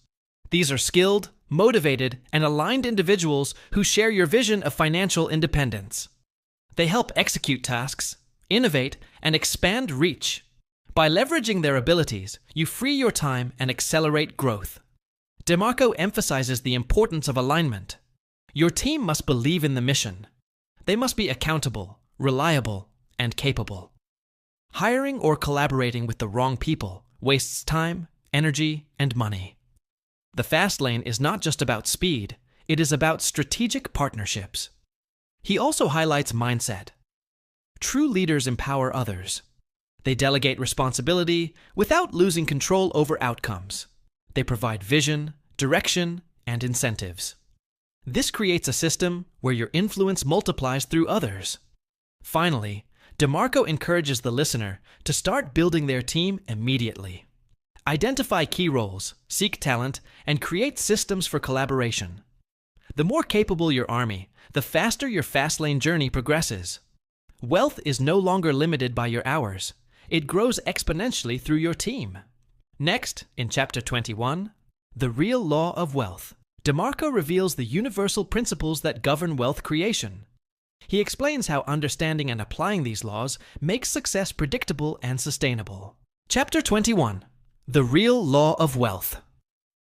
These are skilled, motivated, and aligned individuals who share your vision of financial independence. They help execute tasks, innovate, and expand reach. By leveraging their abilities, you free your time and accelerate growth. DeMarco emphasizes the importance of alignment. Your team must believe in the mission. They must be accountable, reliable, and capable. Hiring or collaborating with the wrong people wastes time, energy, and money. The fast lane is not just about speed, it is about strategic partnerships. He also highlights mindset. True leaders empower others. They delegate responsibility without losing control over outcomes. They provide vision, direction, and incentives. This creates a system where your influence multiplies through others. Finally, DeMarco encourages the listener to start building their team immediately. Identify key roles, seek talent, and create systems for collaboration. The more capable your army, the faster your fast lane journey progresses. Wealth is no longer limited by your hours. It grows exponentially through your team. Next, in Chapter 21, The Real Law of Wealth, DeMarco reveals the universal principles that govern wealth creation. He explains how understanding and applying these laws makes success predictable and sustainable. Chapter 21. The Real Law of Wealth.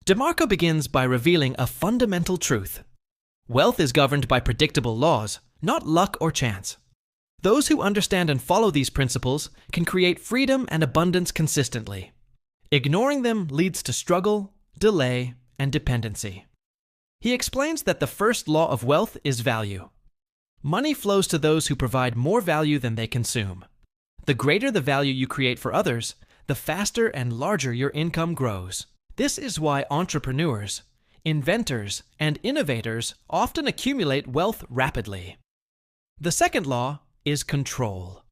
DeMarco begins by revealing a fundamental truth. Wealth is governed by predictable laws, not luck or chance. Those who understand and follow these principles can create freedom and abundance consistently. Ignoring them leads to struggle, delay, and dependency. He explains that the first law of wealth is value. Money flows to those who provide more value than they consume. The greater the value you create for others, the faster and larger your income grows. This is why entrepreneurs, inventors, and innovators often accumulate wealth rapidly. The second law is control.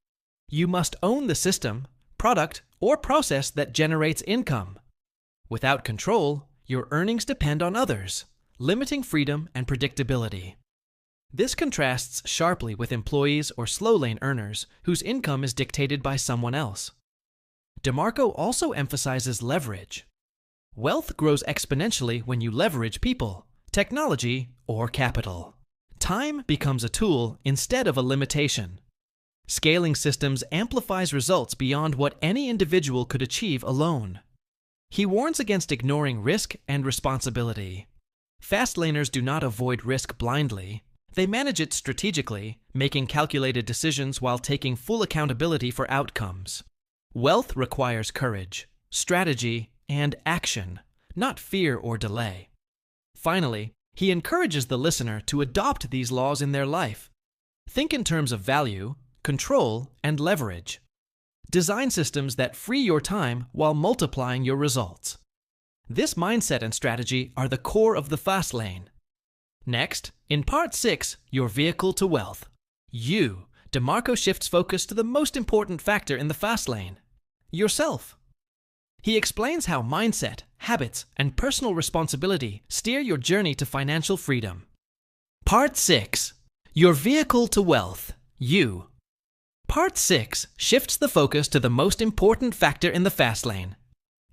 You must own the system, product, or process that generates income. Without control, your earnings depend on others, limiting freedom and predictability. This contrasts sharply with employees or slow lane earners whose income is dictated by someone else. DeMarco also emphasizes leverage. Wealth grows exponentially when you leverage people, technology, or capital. Time becomes a tool instead of a limitation. Scaling systems amplifies results beyond what any individual could achieve alone. He warns against ignoring risk and responsibility. Fast laners do not avoid risk blindly. They manage it strategically, making calculated decisions while taking full accountability for outcomes. Wealth requires courage, strategy, and action, not fear or delay. Finally, he encourages the listener to adopt these laws in their life. Think in terms of value, control, and leverage. Design systems that free your time while multiplying your results. This mindset and strategy are the core of the fast lane. Next, in Part 6, Your Vehicle to Wealth. You, DeMarco shifts focus to the most important factor in the fast lane: yourself. He explains how mindset, habits, and personal responsibility steer your journey to financial freedom. Part 6. Your vehicle to wealth, you. Part 6 shifts the focus to the most important factor in the fast lane: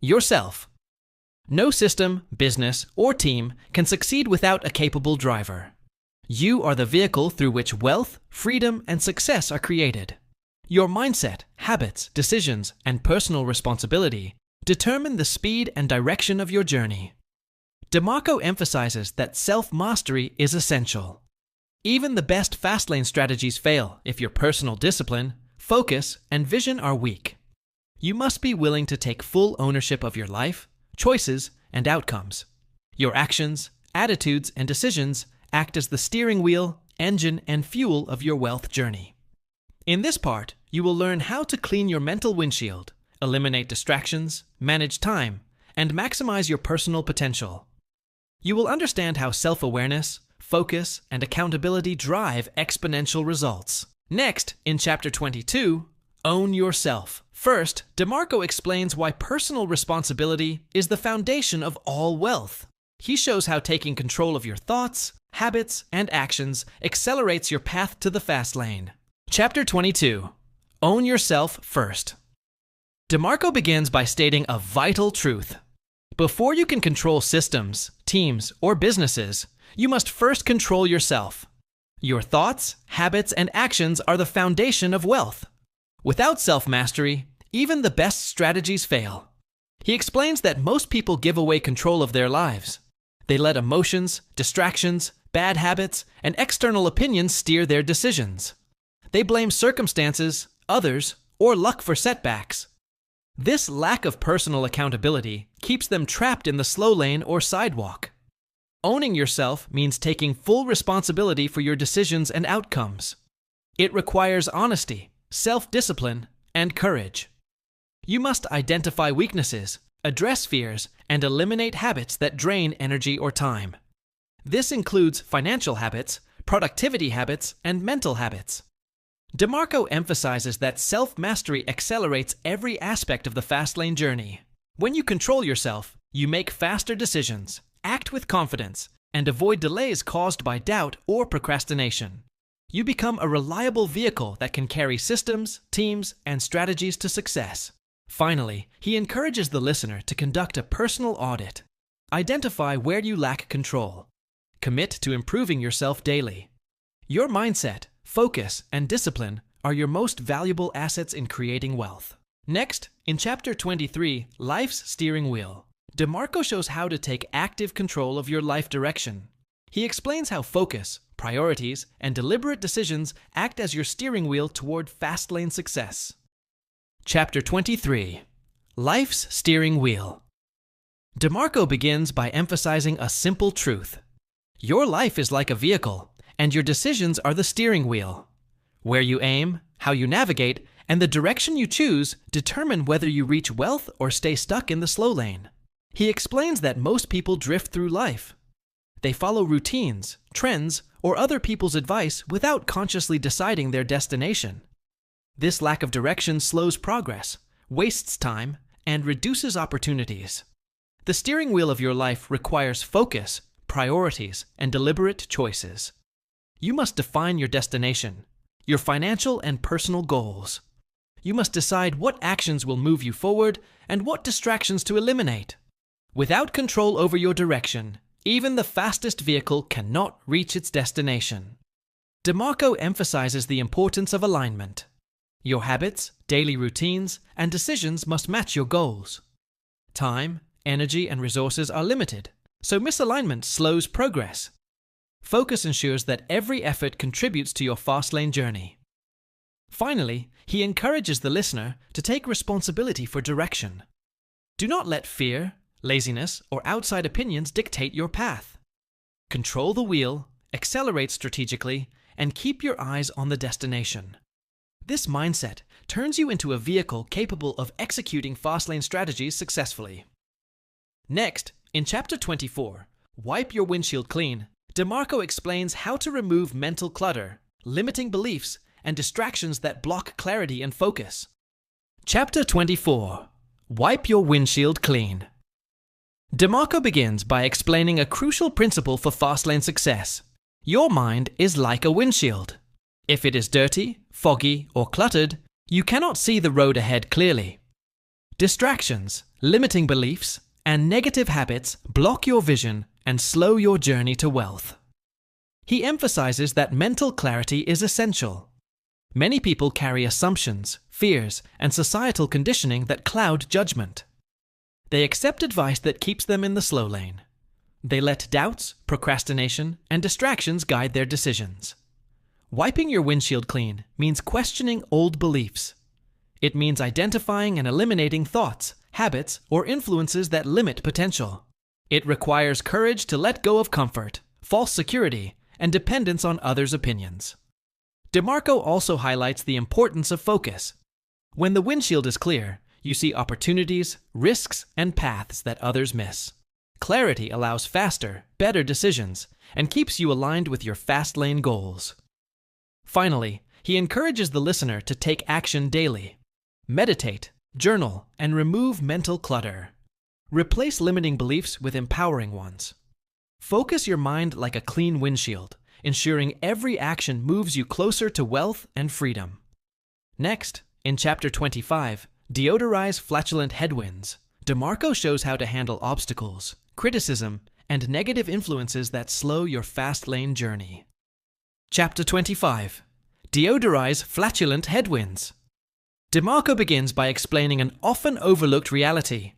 yourself. No system, business, or team can succeed without a capable driver. You are the vehicle through which wealth, freedom, and success are created. Your mindset, habits, decisions, and personal responsibility determine the speed and direction of your journey. DeMarco emphasizes that self-mastery is essential. Even the best fast lane strategies fail if your personal discipline, focus, and vision are weak. You must be willing to take full ownership of your life, choices, and outcomes. Your actions, attitudes, and decisions act as the steering wheel, engine, and fuel of your wealth journey. In this part, you will learn how to clean your mental windshield, eliminate distractions, manage time, and maximize your personal potential. You will understand how self-awareness, focus, and accountability drive exponential results. Next, in Chapter 22, Own Yourself. First, DeMarco explains why personal responsibility is the foundation of all wealth. He shows how taking control of your thoughts, habits, and actions accelerates your path to the fast lane. Chapter 22. Own Yourself First. DeMarco begins by stating a vital truth. Before you can control systems, teams, or businesses, you must first control yourself. Your thoughts, habits, and actions are the foundation of wealth. Without self-mastery, even the best strategies fail. He explains that most people give away control of their lives. They let emotions, distractions, bad habits, and external opinions steer their decisions. They blame circumstances, others, or luck for setbacks. This lack of personal accountability keeps them trapped in the slow lane or sidewalk. Owning yourself means taking full responsibility for your decisions and outcomes. It requires honesty, self-discipline, and courage. You must identify weaknesses, address fears, and eliminate habits that drain energy or time. This includes financial habits, productivity habits, and mental habits. DeMarco emphasizes that self-mastery accelerates every aspect of the fast lane journey. When you control yourself, you make faster decisions, act with confidence, and avoid delays caused by doubt or procrastination. You become a reliable vehicle that can carry systems, teams, and strategies to success. Finally, he encourages the listener to conduct a personal audit. Identify where you lack control. Commit to improving yourself daily. Your mindset, focus, and discipline are your most valuable assets in creating wealth. Next, in Chapter 23, Life's Steering Wheel, DeMarco shows how to take active control of your life direction. He explains how focus, priorities, and deliberate decisions act as your steering wheel toward fast lane success. Chapter 23. Life's Steering Wheel. DeMarco begins by emphasizing a simple truth. Your life is like a vehicle, and your decisions are the steering wheel. Where you aim, how you navigate, and the direction you choose determine whether you reach wealth or stay stuck in the slow lane. He explains that most people drift through life. They follow routines, trends, or other people's advice without consciously deciding their destination. This lack of direction slows progress, wastes time, and reduces opportunities. The steering wheel of your life requires focus, priorities, and deliberate choices. You must define your destination, your financial and personal goals. You must decide what actions will move you forward and what distractions to eliminate. Without control over your direction, even the fastest vehicle cannot reach its destination. DeMarco emphasizes the importance of alignment. Your habits, daily routines, and decisions must match your goals. Time, energy, and resources are limited, so misalignment slows progress. Focus ensures that every effort contributes to your fast lane journey. Finally, he encourages the listener to take responsibility for direction. Do not let fear, laziness, or outside opinions dictate your path. Control the wheel, accelerate strategically, and keep your eyes on the destination. This mindset turns you into a vehicle capable of executing fast lane strategies successfully. Next, in Chapter 24, Wipe Your Windshield Clean, DeMarco explains how to remove mental clutter, limiting beliefs, and distractions that block clarity and focus. Chapter 24. Wipe your windshield clean. DeMarco begins by explaining a crucial principle for Fastlane success. Your mind is like a windshield. If it is dirty, foggy, or cluttered, you cannot see the road ahead clearly. Distractions, limiting beliefs, and negative habits block your vision and slow your journey to wealth. He emphasizes that mental clarity is essential. Many people carry assumptions, fears, and societal conditioning that cloud judgment. They accept advice that keeps them in the slow lane. They let doubts, procrastination, and distractions guide their decisions. Wiping your windshield clean means questioning old beliefs. It means identifying and eliminating thoughts, habits, or influences that limit potential. It requires courage to let go of comfort, false security, and dependence on others' opinions. DeMarco also highlights the importance of focus. When the windshield is clear, you see opportunities, risks, and paths that others miss. Clarity allows faster, better decisions and keeps you aligned with your fast lane goals. Finally, he encourages the listener to take action daily. Meditate, journal, and remove mental clutter. Replace limiting beliefs with empowering ones. Focus your mind like a clean windshield, ensuring every action moves you closer to wealth and freedom. Next, in Chapter 25, Deodorize Flatulent Headwinds, DeMarco shows how to handle obstacles, criticism, and negative influences that slow your fast lane journey. Chapter 25. Deodorize Flatulent Headwinds. DeMarco begins by explaining an often overlooked reality.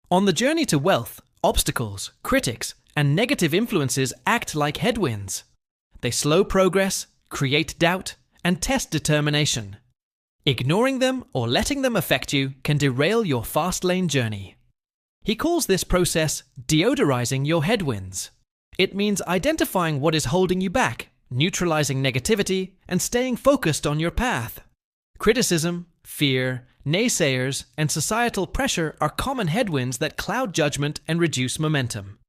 On the journey to wealth, obstacles, critics, and negative influences act like headwinds. They slow progress, create doubt, and test determination. Ignoring them or letting them affect you can derail your fast lane journey. He calls this process deodorizing your headwinds. It means identifying what is holding you back, neutralizing negativity, and staying focused on your path. Criticism, fear, naysayers, and societal pressure are common headwinds that cloud judgment and reduce momentum.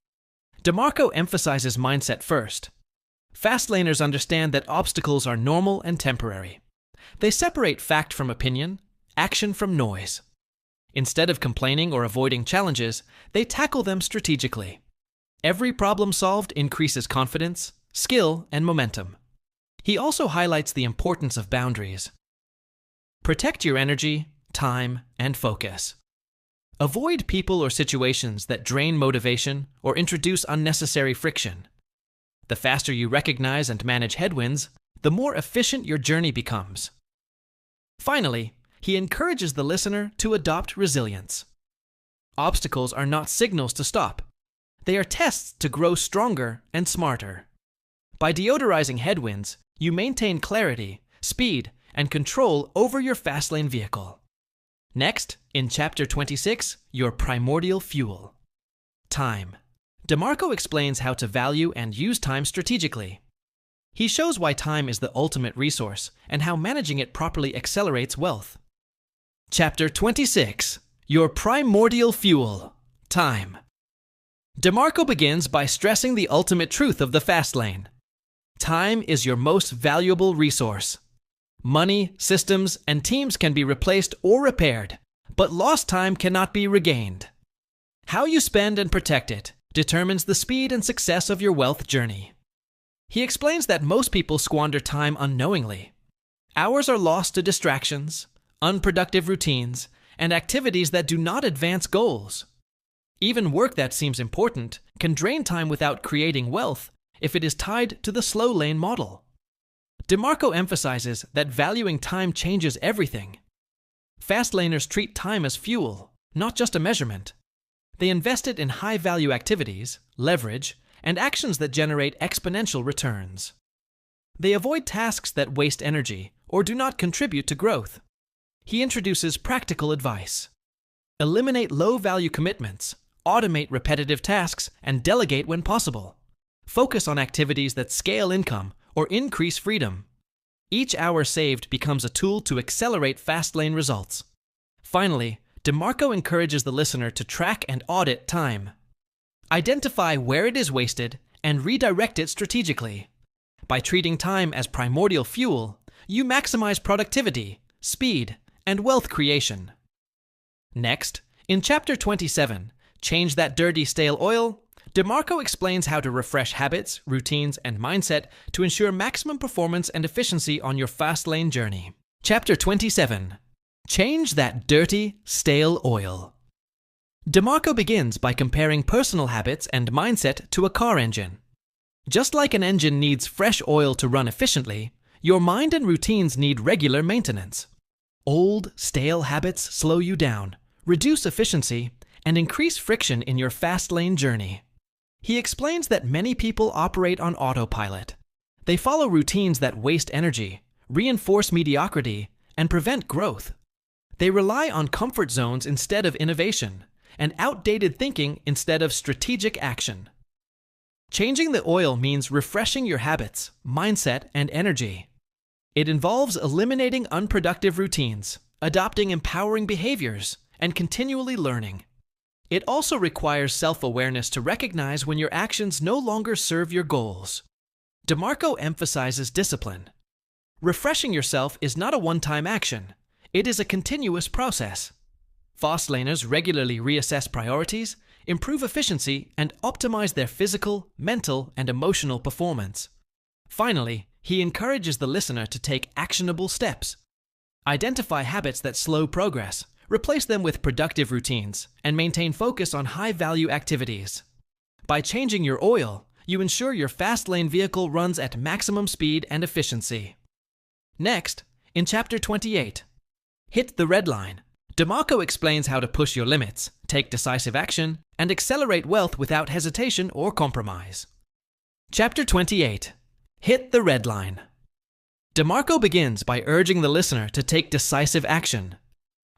DeMarco emphasizes mindset first. Fastlaners understand that obstacles are normal and temporary. They separate fact from opinion, action from noise. Instead of complaining or avoiding challenges, they tackle them strategically. Every problem solved increases confidence, skill, and momentum. He also highlights the importance of boundaries. Protect your energy, time, and focus. Avoid people or situations that drain motivation or introduce unnecessary friction. The faster you recognize and manage headwinds, the more efficient your journey becomes. Finally, he encourages the listener to adopt resilience. Obstacles are not signals to stop. They are tests to grow stronger and smarter. By deodorizing headwinds, you maintain clarity, speed, and control over your fastlane vehicle. Next, in Chapter 26, your primordial fuel. Time. DeMarco explains how to value and use time strategically. He shows why time is the ultimate resource and how managing it properly accelerates wealth. Chapter 26. Your primordial fuel. Time. DeMarco begins by stressing the ultimate truth of the fast lane. Time is your most valuable resource. Money, systems, and teams can be replaced or repaired, but lost time cannot be regained. How you spend and protect it determines the speed and success of your wealth journey. He explains that most people squander time unknowingly. Hours are lost to distractions, unproductive routines, and activities that do not advance goals. Even work that seems important can drain time without creating wealth if it is tied to the slow lane model. DeMarco emphasizes that valuing time changes everything. Fastlaners treat time as fuel, not just a measurement. They invest it in high-value activities, leverage, and actions that generate exponential returns. They avoid tasks that waste energy or do not contribute to growth. He introduces practical advice. Eliminate low-value commitments, automate repetitive tasks, and delegate when possible. Focus on activities that scale income or increase freedom. Each hour saved becomes a tool to accelerate fast-lane results. Finally, DeMarco encourages the listener to track and audit time. Identify where it is wasted and redirect it strategically. By treating time as primordial fuel, you maximize productivity, speed, and wealth creation. Next, in Chapter 27, Change That Dirty Stale Oil, DeMarco explains how to refresh habits, routines, and mindset to ensure maximum performance and efficiency on your Fastlane journey. Chapter 27. Change That Dirty Stale Oil. DeMarco begins by comparing personal habits and mindset to a car engine. Just like an engine needs fresh oil to run efficiently, your mind and routines need regular maintenance. Old, stale habits slow you down, reduce efficiency, and increase friction in your Fastlane journey. He explains that many people operate on autopilot. They follow routines that waste energy, reinforce mediocrity, and prevent growth. They rely on comfort zones instead of innovation, and outdated thinking instead of strategic action. Changing the oil means refreshing your habits, mindset, and energy. It involves eliminating unproductive routines, adopting empowering behaviors, and continually learning. It also requires self-awareness to recognize when your actions no longer serve your goals. DeMarco emphasizes discipline. Refreshing yourself is not a one-time action. It is a continuous process. Fastlaners regularly reassess priorities, improve efficiency, and optimize their physical, mental, and emotional performance. Finally, he encourages the listener to take actionable steps. Identify habits that slow progress, replace them with productive routines, and maintain focus on high-value activities. By changing your oil, you ensure your Fastlane vehicle runs at maximum speed and efficiency. Next, in Chapter 28, Hit the Red Line, DeMarco explains how to push your limits, take decisive action, and accelerate wealth without hesitation or compromise. Chapter 28. Hit the Red Line. DeMarco begins by urging the listener to take decisive action.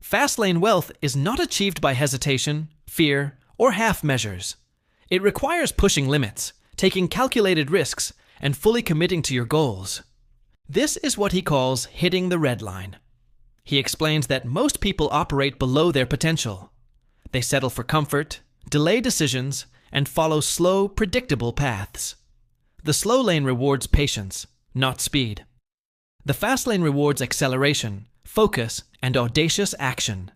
Fastlane wealth is not achieved by hesitation, fear, or half measures. It requires pushing limits, taking calculated risks, and fully committing to your goals. This is what he calls hitting the red line. He explains that most people operate below their potential. They settle for comfort, delay decisions, and follow slow, predictable paths. The slow lane rewards patience, not speed. The fast lane rewards acceleration, focus, and audacious action.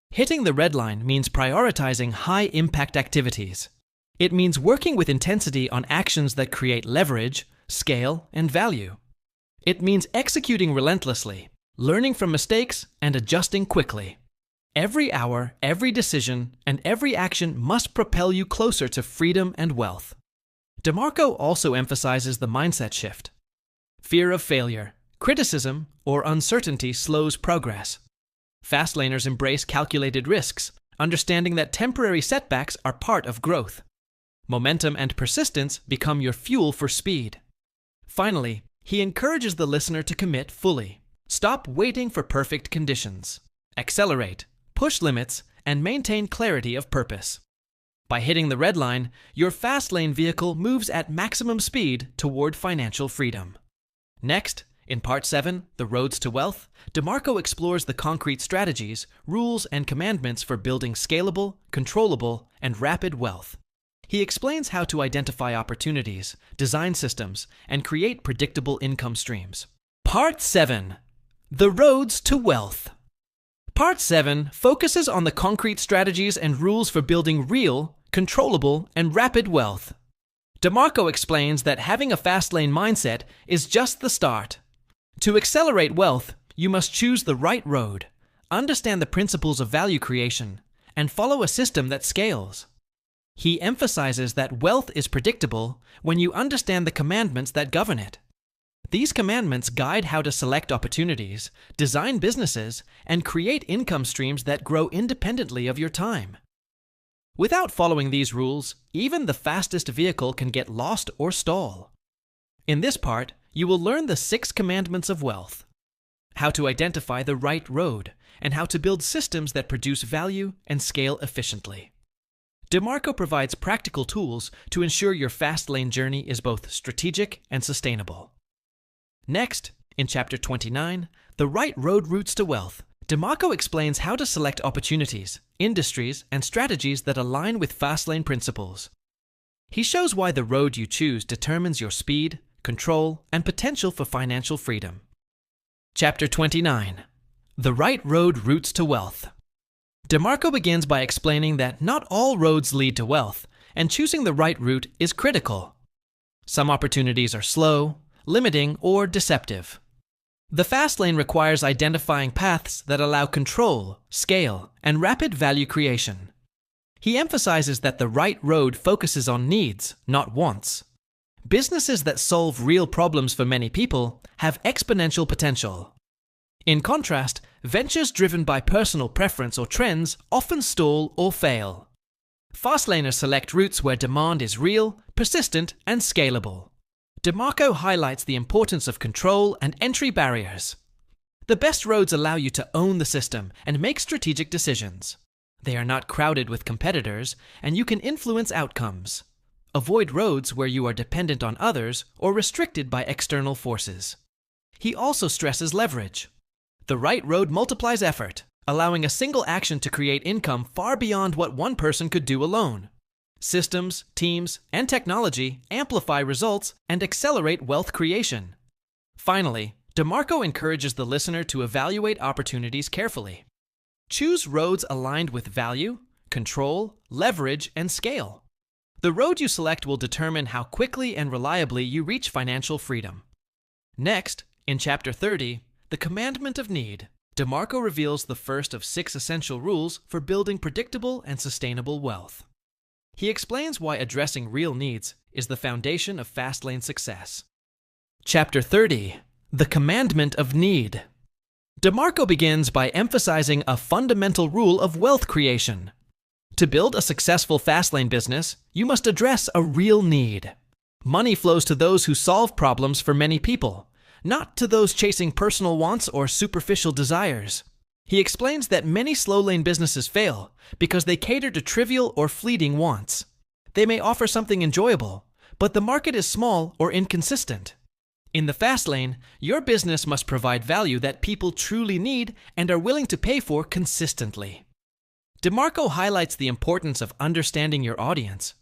Hitting the red line means prioritizing high-impact activities. It means working with intensity on actions that create leverage, scale, and value. It means executing relentlessly, learning from mistakes, and adjusting quickly. Every hour, every decision, and every action must propel you closer to freedom and wealth. DeMarco also emphasizes the mindset shift. Fear of failure, criticism, or uncertainty slows progress. Fastlaners embrace calculated risks, understanding that temporary setbacks are part of growth. Momentum and persistence become your fuel for speed. Finally, he encourages the listener to commit fully. Stop waiting for perfect conditions. Accelerate, push limits, and maintain clarity of purpose. By hitting the red line, your fast lane vehicle moves at maximum speed toward financial freedom. Next, in Part 7, The Roads to Wealth, DeMarco explores the concrete strategies, rules, and commandments for building scalable, controllable, and rapid wealth. He explains how to identify opportunities, design systems, and create predictable income streams. Part 7. The Roads to Wealth. Part 7 focuses on the concrete strategies and rules for building real, controllable, and rapid wealth. DeMarco explains that having a fast lane mindset is just the start. To accelerate wealth, you must choose the right road, understand the principles of value creation, and follow a system that scales. He emphasizes that wealth is predictable when you understand the commandments that govern it. These commandments guide how to select opportunities, design businesses, and create income streams that grow independently of your time. Without following these rules, even the fastest vehicle can get lost or stall. In this part, you will learn the 6 commandments of wealth, how to identify the right road, and how to build systems that produce value and scale efficiently. DeMarco provides practical tools to ensure your fast lane journey is both strategic and sustainable. Next, in Chapter 29, The Right Road Routes to Wealth, DeMarco explains how to select opportunities, industries, and strategies that align with Fastlane principles. He shows why the road you choose determines your speed, control, and potential for financial freedom. Chapter 29. The Right Road Routes to Wealth. DeMarco begins by explaining that not all roads lead to wealth, and choosing the right route is critical. Some opportunities are slow, limiting, or deceptive. The fast lane requires identifying paths that allow control, scale, and rapid value creation. He emphasizes that the right road focuses on needs, not wants. Businesses that solve real problems for many people have exponential potential. In contrast, ventures driven by personal preference or trends often stall or fail. Fastlaners select routes where demand is real, persistent, and scalable. DeMarco highlights the importance of control and entry barriers. The best roads allow you to own the system and make strategic decisions. They are not crowded with competitors, and you can influence outcomes. Avoid roads where you are dependent on others or restricted by external forces. He also stresses leverage. The right road multiplies effort, allowing a single action to create income far beyond what one person could do alone. Systems, teams, and technology amplify results and accelerate wealth creation. Finally, DeMarco encourages the listener to evaluate opportunities carefully. Choose roads aligned with value, control, leverage, and scale. The road you select will determine how quickly and reliably you reach financial freedom. Next, in Chapter 30, The Commandment of Need, DeMarco reveals the first of 6 essential rules for building predictable and sustainable wealth. He explains why addressing real needs is the foundation of Fastlane success. Chapter 30, The Commandment of Need. DeMarco begins by emphasizing a fundamental rule of wealth creation. To build a successful Fastlane business, you must address a real need. Money flows to those who solve problems for many people, not to those chasing personal wants or superficial desires. He explains that many slow-lane businesses fail because they cater to trivial or fleeting wants. They may offer something enjoyable, but the market is small or inconsistent. In the fast lane, your business must provide value that people truly need and are willing to pay for consistently. DeMarco highlights the importance of understanding your audience.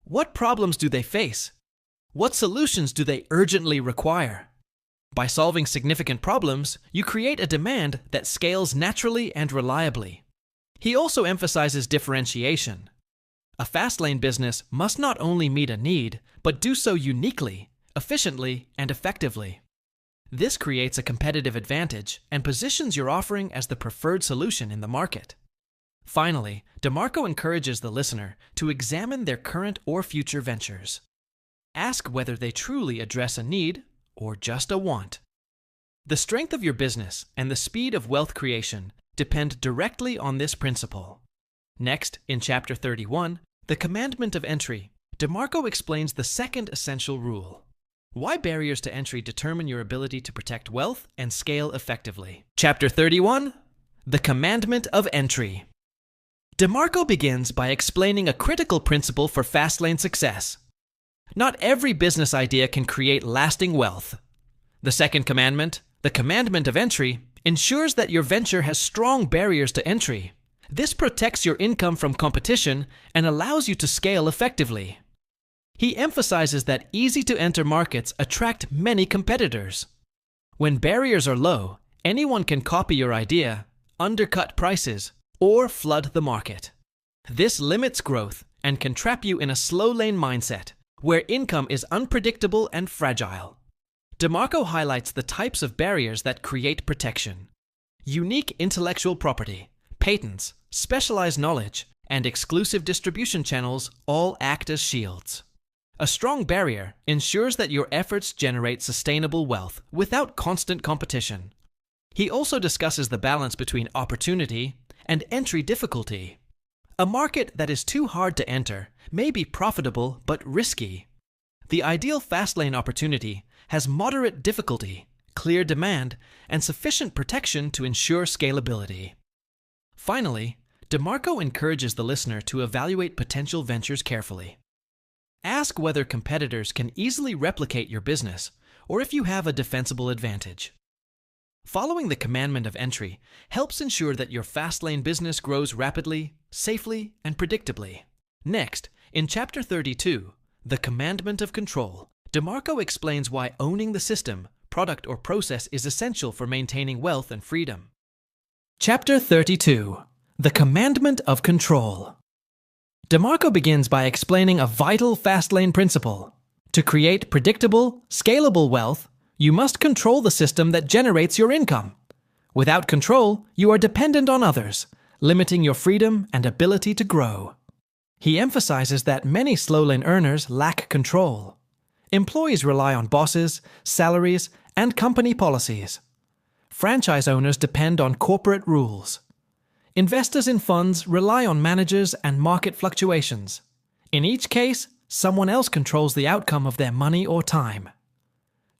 What problems do they face? What solutions do they urgently require? By solving significant problems, you create a demand that scales naturally and reliably. He also emphasizes differentiation. A fast lane business must not only meet a need, but do so uniquely, efficiently, and effectively. This creates a competitive advantage and positions your offering as the preferred solution in the market. Finally, DeMarco encourages the listener to examine their current or future ventures. Ask whether they truly address a need or just a want. The strength of your business and the speed of wealth creation depend directly on this principle. Next, in Chapter 31, The Commandment of Entry, DeMarco explains the second essential rule. Why barriers to entry determine your ability to protect wealth and scale effectively. Chapter 31, The Commandment of Entry. DeMarco begins by explaining a critical principle for Fastlane success. Not every business idea can create lasting wealth. The second commandment, the commandment of entry, ensures that your venture has strong barriers to entry. This protects your income from competition and allows you to scale effectively. He emphasizes that easy-to-enter markets attract many competitors. When barriers are low, anyone can copy your idea, undercut prices, or flood the market. This limits growth and can trap you in a slow-lane mindset, where income is unpredictable and fragile. DeMarco highlights the types of barriers that create protection. Unique intellectual property, patents, specialized knowledge, and exclusive distribution channels all act as shields. A strong barrier ensures that your efforts generate sustainable wealth without constant competition. He also discusses the balance between opportunity and entry difficulty. A market that is too hard to enter may be profitable but risky. The ideal fast lane opportunity has moderate difficulty, clear demand, and sufficient protection to ensure scalability. Finally, DeMarco encourages the listener to evaluate potential ventures carefully. Ask whether competitors can easily replicate your business or if you have a defensible advantage. Following the commandment of entry helps ensure that your fast lane business grows rapidly, safely, and predictably. Next, in Chapter 32, The Commandment of Control, DeMarco explains why owning the system, product, or process is essential for maintaining wealth and freedom. Chapter 32. The Commandment of Control. DeMarco begins by explaining a vital Fastlane principle. To create predictable, scalable wealth, you must control the system that generates your income. Without control, you are dependent on others, limiting your freedom and ability to grow. He emphasizes that many slow lane earners lack control. Employees rely on bosses, salaries, and company policies. Franchise owners depend on corporate rules. Investors in funds rely on managers and market fluctuations. In each case, someone else controls the outcome of their money or time.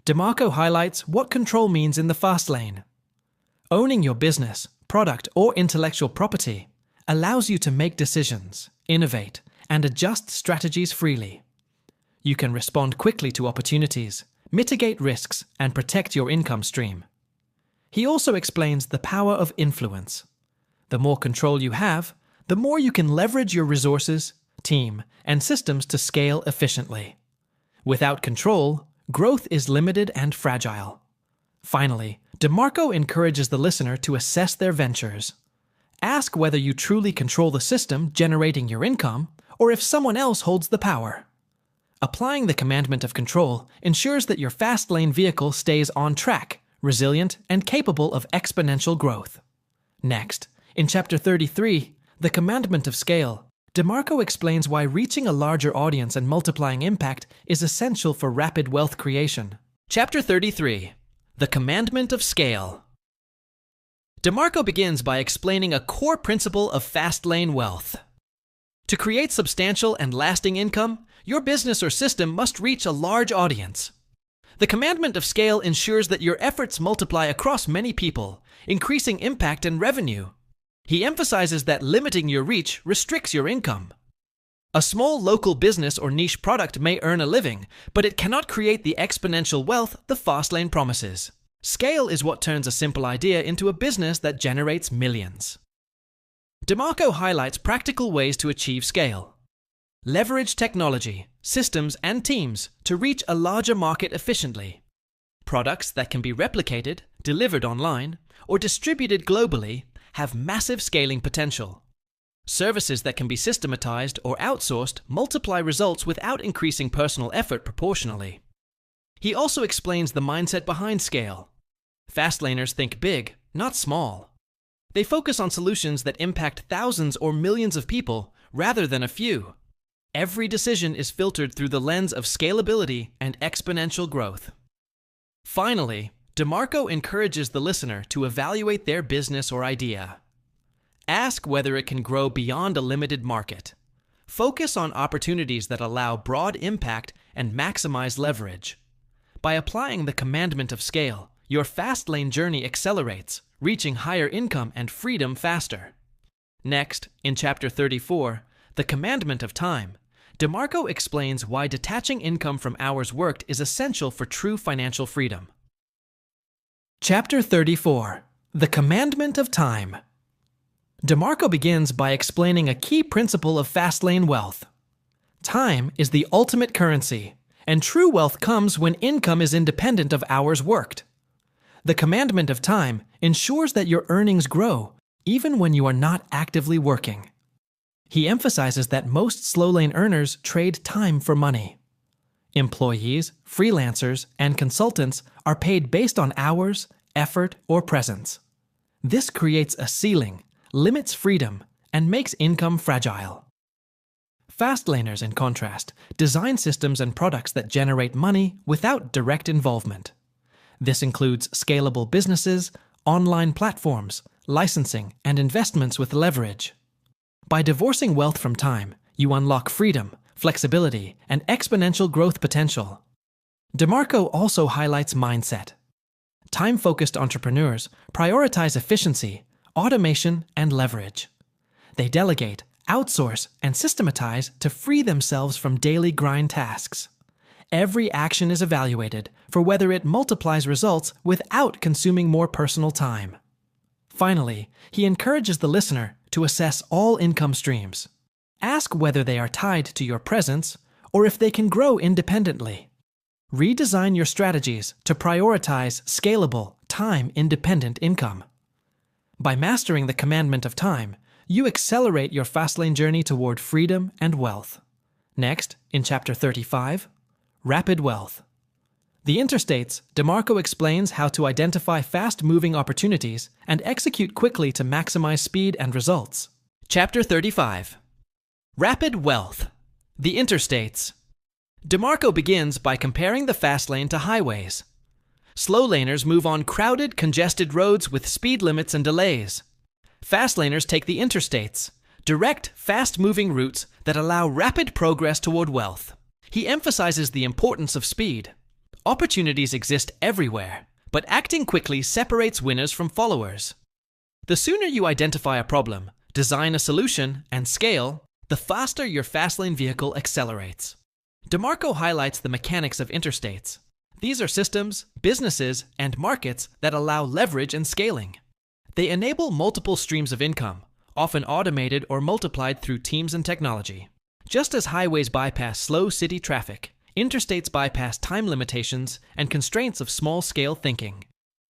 DeMarco highlights what control means in the fast lane. Owning your business, product, or intellectual property allows you to make decisions, innovate, and adjust strategies freely. You can respond quickly to opportunities, mitigate risks, and protect your income stream. He also explains the power of influence. The more control you have, the more you can leverage your resources, team, and systems to scale efficiently. Without control, growth is limited and fragile. Finally, DeMarco encourages the listener to assess their ventures. Ask whether you truly control the system generating your income, or if someone else holds the power. Applying the commandment of control ensures that your fast lane vehicle stays on track, resilient, and capable of exponential growth. Next, in Chapter 33, The Commandment of Scale, DeMarco explains why reaching a larger audience and multiplying impact is essential for rapid wealth creation. Chapter 33. The Commandment of Scale. DeMarco begins by explaining a core principle of fast lane wealth. To create substantial and lasting income, your business or system must reach a large audience. The commandment of scale ensures that your efforts multiply across many people, increasing impact and revenue. He emphasizes that limiting your reach restricts your income. A small local business or niche product may earn a living, but it cannot create the exponential wealth the fast lane promises. Scale is what turns a simple idea into a business that generates millions. DeMarco highlights practical ways to achieve scale. Leverage technology, systems, and teams to reach a larger market efficiently. Products that can be replicated, delivered online, or distributed globally have massive scaling potential. Services that can be systematized or outsourced multiply results without increasing personal effort proportionally. He also explains the mindset behind scale. Fastlaners think big, not small. They focus on solutions that impact thousands or millions of people rather than a few. Every decision is filtered through the lens of scalability and exponential growth. Finally, DeMarco encourages the listener to evaluate their business or idea. Ask whether it can grow beyond a limited market. Focus on opportunities that allow broad impact and maximize leverage. By applying the commandment of scale, your fast lane journey accelerates, reaching higher income and freedom faster. Next, in Chapter 34, The Commandment of Time, DeMarco explains why detaching income from hours worked is essential for true financial freedom. Chapter 34. The Commandment of Time. DeMarco begins by explaining a key principle of fast lane wealth. Time is the ultimate currency, and true wealth comes when income is independent of hours worked. The commandment of time ensures that your earnings grow even when you are not actively working. He emphasizes that most slow lane earners trade time for money. Employees, freelancers, and consultants are paid based on hours, effort, or presence. This creates a ceiling, limits freedom, and makes income fragile. Fastlaners, in contrast, design systems and products that generate money without direct involvement. This includes scalable businesses, online platforms, licensing, and investments with leverage. By divorcing wealth from time, you unlock freedom, flexibility, and exponential growth potential. DeMarco also highlights mindset. Time-focused entrepreneurs prioritize efficiency, automation, and leverage. They delegate, outsource, and systematize to free themselves from daily grind tasks. Every action is evaluated for whether it multiplies results without consuming more personal time. Finally, he encourages the listener to assess all income streams. Ask whether they are tied to your presence or if they can grow independently. Redesign your strategies to prioritize scalable, time-independent income. By mastering the commandment of time, you accelerate your Fastlane journey toward freedom and wealth. Next, in Chapter 35, Rapid Wealth. The Interstates, DeMarco explains how to identify fast-moving opportunities and execute quickly to maximize speed and results. Chapter 35, Rapid Wealth. The Interstates. DeMarco begins by comparing the fast lane to highways. Slow laners move on crowded, congested roads with speed limits and delays. Fast laners take the interstates, direct, fast-moving routes that allow rapid progress toward wealth. He emphasizes the importance of speed. Opportunities exist everywhere, but acting quickly separates winners from followers. The sooner you identify a problem, design a solution, and scale, the faster your Fastlane vehicle accelerates. DeMarco highlights the mechanics of interstates. These are systems, businesses, and markets that allow leverage and scaling. They enable multiple streams of income, often automated or multiplied through teams and technology. Just as highways bypass slow city traffic, interstates bypass time limitations and constraints of small-scale thinking.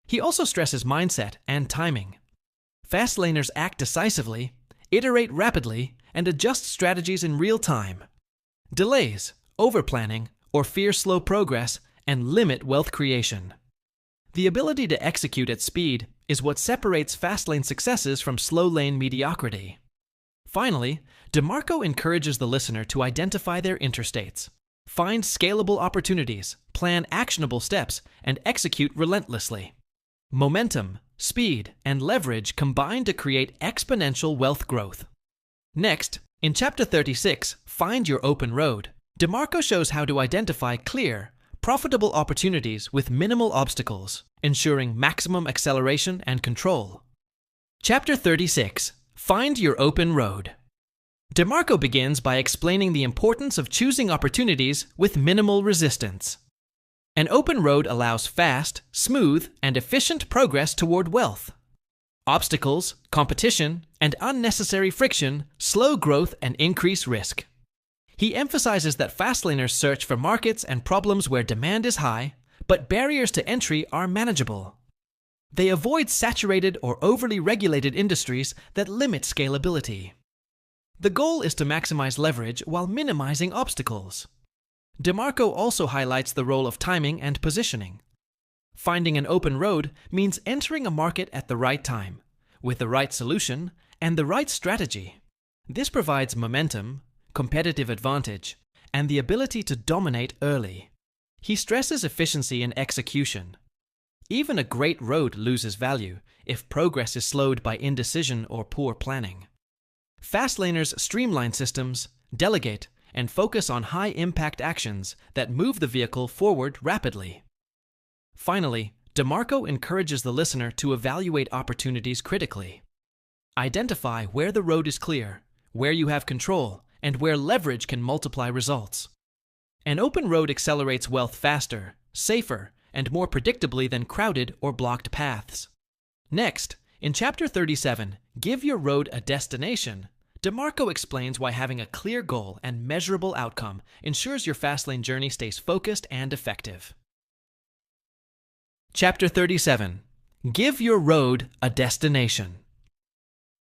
He also stresses mindset and timing. Fastlaners act decisively, iterate rapidly, and adjust strategies in real time. Delays, overplanning, or fear slow progress and limit wealth creation. The ability to execute at speed is what separates Fastlane successes from slow lane mediocrity. Finally, DeMarco encourages the listener to identify their interstates, find scalable opportunities, plan actionable steps, and execute relentlessly. Momentum, speed, and leverage combine to create exponential wealth growth. Next, in Chapter 36, Find Your Open Road, DeMarco shows how to identify clear, profitable opportunities with minimal obstacles, ensuring maximum acceleration and control. Chapter 36, Find Your Open Road. DeMarco begins by explaining the importance of choosing opportunities with minimal resistance. An open road allows fast, smooth, and efficient progress toward wealth. Obstacles, competition, and unnecessary friction slow growth and increase risk. He emphasizes that Fastlaners search for markets and problems where demand is high, but barriers to entry are manageable. They avoid saturated or overly regulated industries that limit scalability. The goal is to maximize leverage while minimizing obstacles. DeMarco also highlights the role of timing and positioning. Finding an open road means entering a market at the right time, with the right solution and the right strategy. This provides momentum, competitive advantage, and the ability to dominate early. He stresses efficiency in execution. Even a great road loses value if progress is slowed by indecision or poor planning. Fastlaners streamline systems, delegate, and focus on high-impact actions that move the vehicle forward rapidly. Finally, DeMarco encourages the listener to evaluate opportunities critically. Identify where the road is clear, where you have control, and where leverage can multiply results. An open road accelerates wealth faster, safer, and more predictably than crowded or blocked paths. Next, in Chapter 37, Give Your Road a Destination, DeMarco explains why having a clear goal and measurable outcome ensures your Fastlane journey stays focused and effective. Chapter 37, Give Your Road a Destination.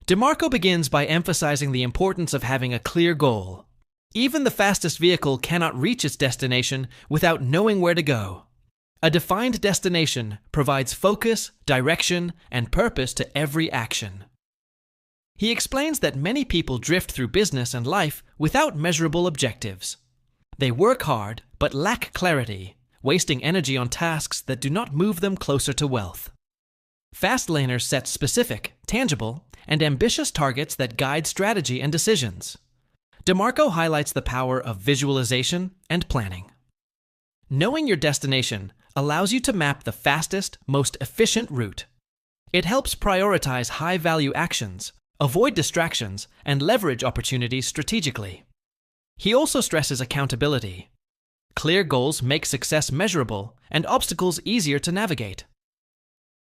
DeMarco begins by emphasizing the importance of having a clear goal. Even the fastest vehicle cannot reach its destination without knowing where to go. A defined destination provides focus, direction, and purpose to every action. He explains that many people drift through business and life without measurable objectives. They work hard but lack clarity, wasting energy on tasks that do not move them closer to wealth. Fastlaners set specific, tangible, and ambitious targets that guide strategy and decisions. DeMarco highlights the power of visualization and planning. Knowing your destination allows you to map the fastest, most efficient route. It helps prioritize high-value actions, avoid distractions, and leverage opportunities strategically. He also stresses accountability. Clear goals make success measurable and obstacles easier to navigate.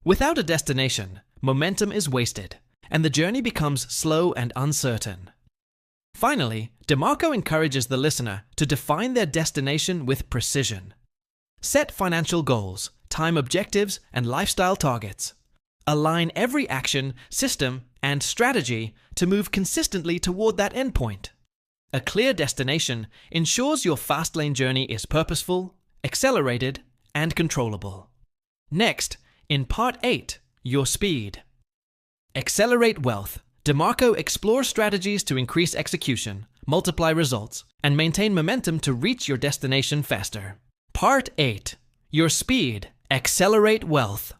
Without a destination, momentum is wasted, and the journey becomes slow and uncertain. Finally, DeMarco encourages the listener to define their destination with precision. Set financial goals, time objectives, and lifestyle targets. Align every action, system, and strategy to move consistently toward that endpoint. A clear destination ensures your Fastlane journey is purposeful, accelerated, and controllable. Next, in Part 8, Your Speed. Accelerate Wealth. DeMarco explores strategies to increase execution, multiply results, and maintain momentum to reach your destination faster. Part 8. Your Speed. Accelerate Wealth.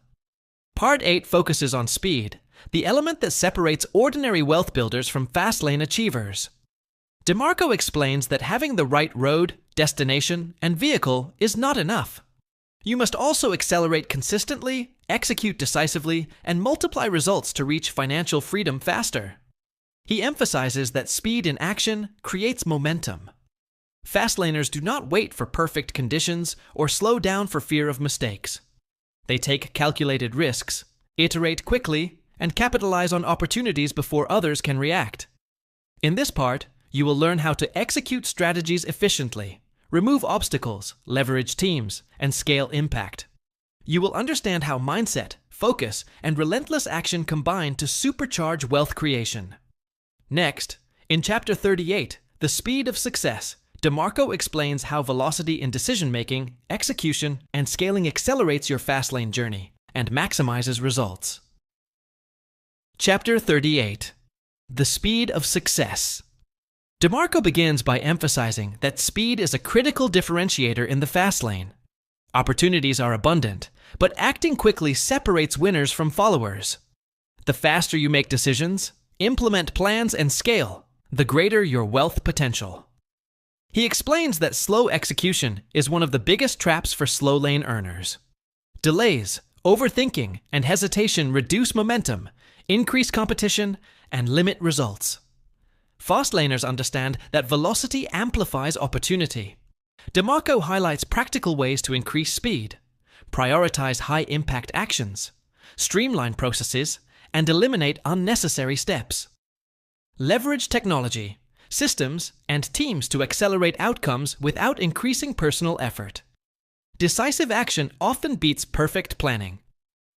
Part 8 focuses on speed, the element that separates ordinary wealth builders from Fastlane achievers. DeMarco explains that having the right road, destination, and vehicle is not enough. You must also accelerate consistently, execute decisively, and multiply results to reach financial freedom faster. He emphasizes that speed in action creates momentum. Fastlaners do not wait for perfect conditions or slow down for fear of mistakes. They take calculated risks, iterate quickly, and capitalize on opportunities before others can react. In this part, you will learn how to execute strategies efficiently, remove obstacles, leverage teams, and scale impact. You will understand how mindset, focus, and relentless action combine to supercharge wealth creation. Next, in Chapter 38, The Speed of Success, DeMarco explains how velocity in decision-making, execution, and scaling accelerates your Fastlane journey and maximizes results. Chapter 38. The Speed of Success. DeMarco begins by emphasizing that speed is a critical differentiator in the Fastlane. Opportunities are abundant, but acting quickly separates winners from followers. The faster you make decisions, implement plans, and scale, the greater your wealth potential. He explains that slow execution is one of the biggest traps for slow lane earners. Delays, overthinking, and hesitation reduce momentum, increase competition, and limit results. Fastlaners understand that velocity amplifies opportunity. DeMarco highlights practical ways to increase speed, prioritize high-impact actions, streamline processes, and eliminate unnecessary steps. Leverage technology, systems, and teams to accelerate outcomes without increasing personal effort. Decisive action often beats perfect planning.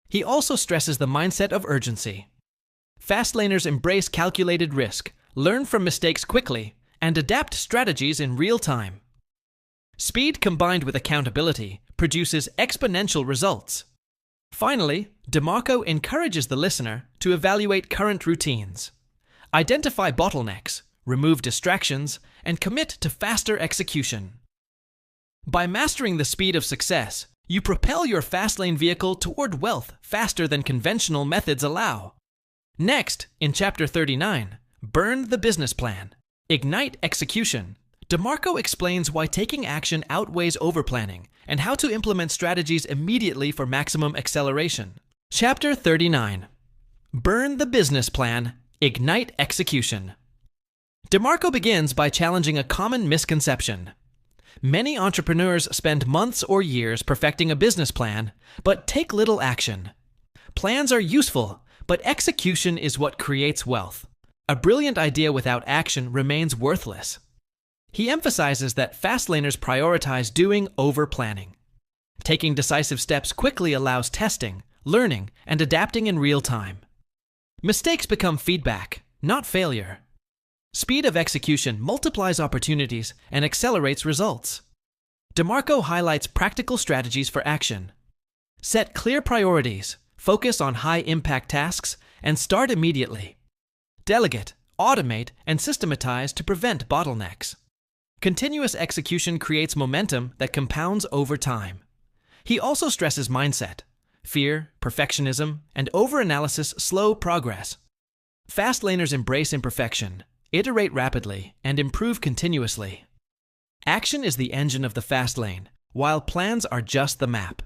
He also stresses the mindset of urgency. Fastlaners embrace calculated risk, learn from mistakes quickly, and adapt strategies in real time. Speed combined with accountability produces exponential results. Finally, DeMarco encourages the listener to evaluate current routines. Identify bottlenecks, remove distractions, and commit to faster execution. By mastering the speed of success, you propel your Fastlane vehicle toward wealth faster than conventional methods allow. Next, in Chapter 39, Burn the Business Plan. Ignite Execution. DeMarco explains why taking action outweighs overplanning and how to implement strategies immediately for maximum acceleration. Chapter 39. Burn the Business Plan. Ignite Execution. DeMarco begins by challenging a common misconception. Many entrepreneurs spend months or years perfecting a business plan, but take little action. Plans are useful, but execution is what creates wealth. A brilliant idea without action remains worthless. He emphasizes that Fastlaners prioritize doing over planning. Taking decisive steps quickly allows testing, learning, and adapting in real time. Mistakes become feedback, not failure. Speed of execution multiplies opportunities and accelerates results. DeMarco highlights practical strategies for action. Set clear priorities, focus on high-impact tasks, and start immediately. Delegate, automate, and systematize to prevent bottlenecks. Continuous execution creates momentum that compounds over time. He also stresses mindset. Fear, perfectionism, and overanalysis slow progress. Fastlaners embrace imperfection, iterate rapidly, and improve continuously. Action is the engine of the Fastlane, while plans are just the map.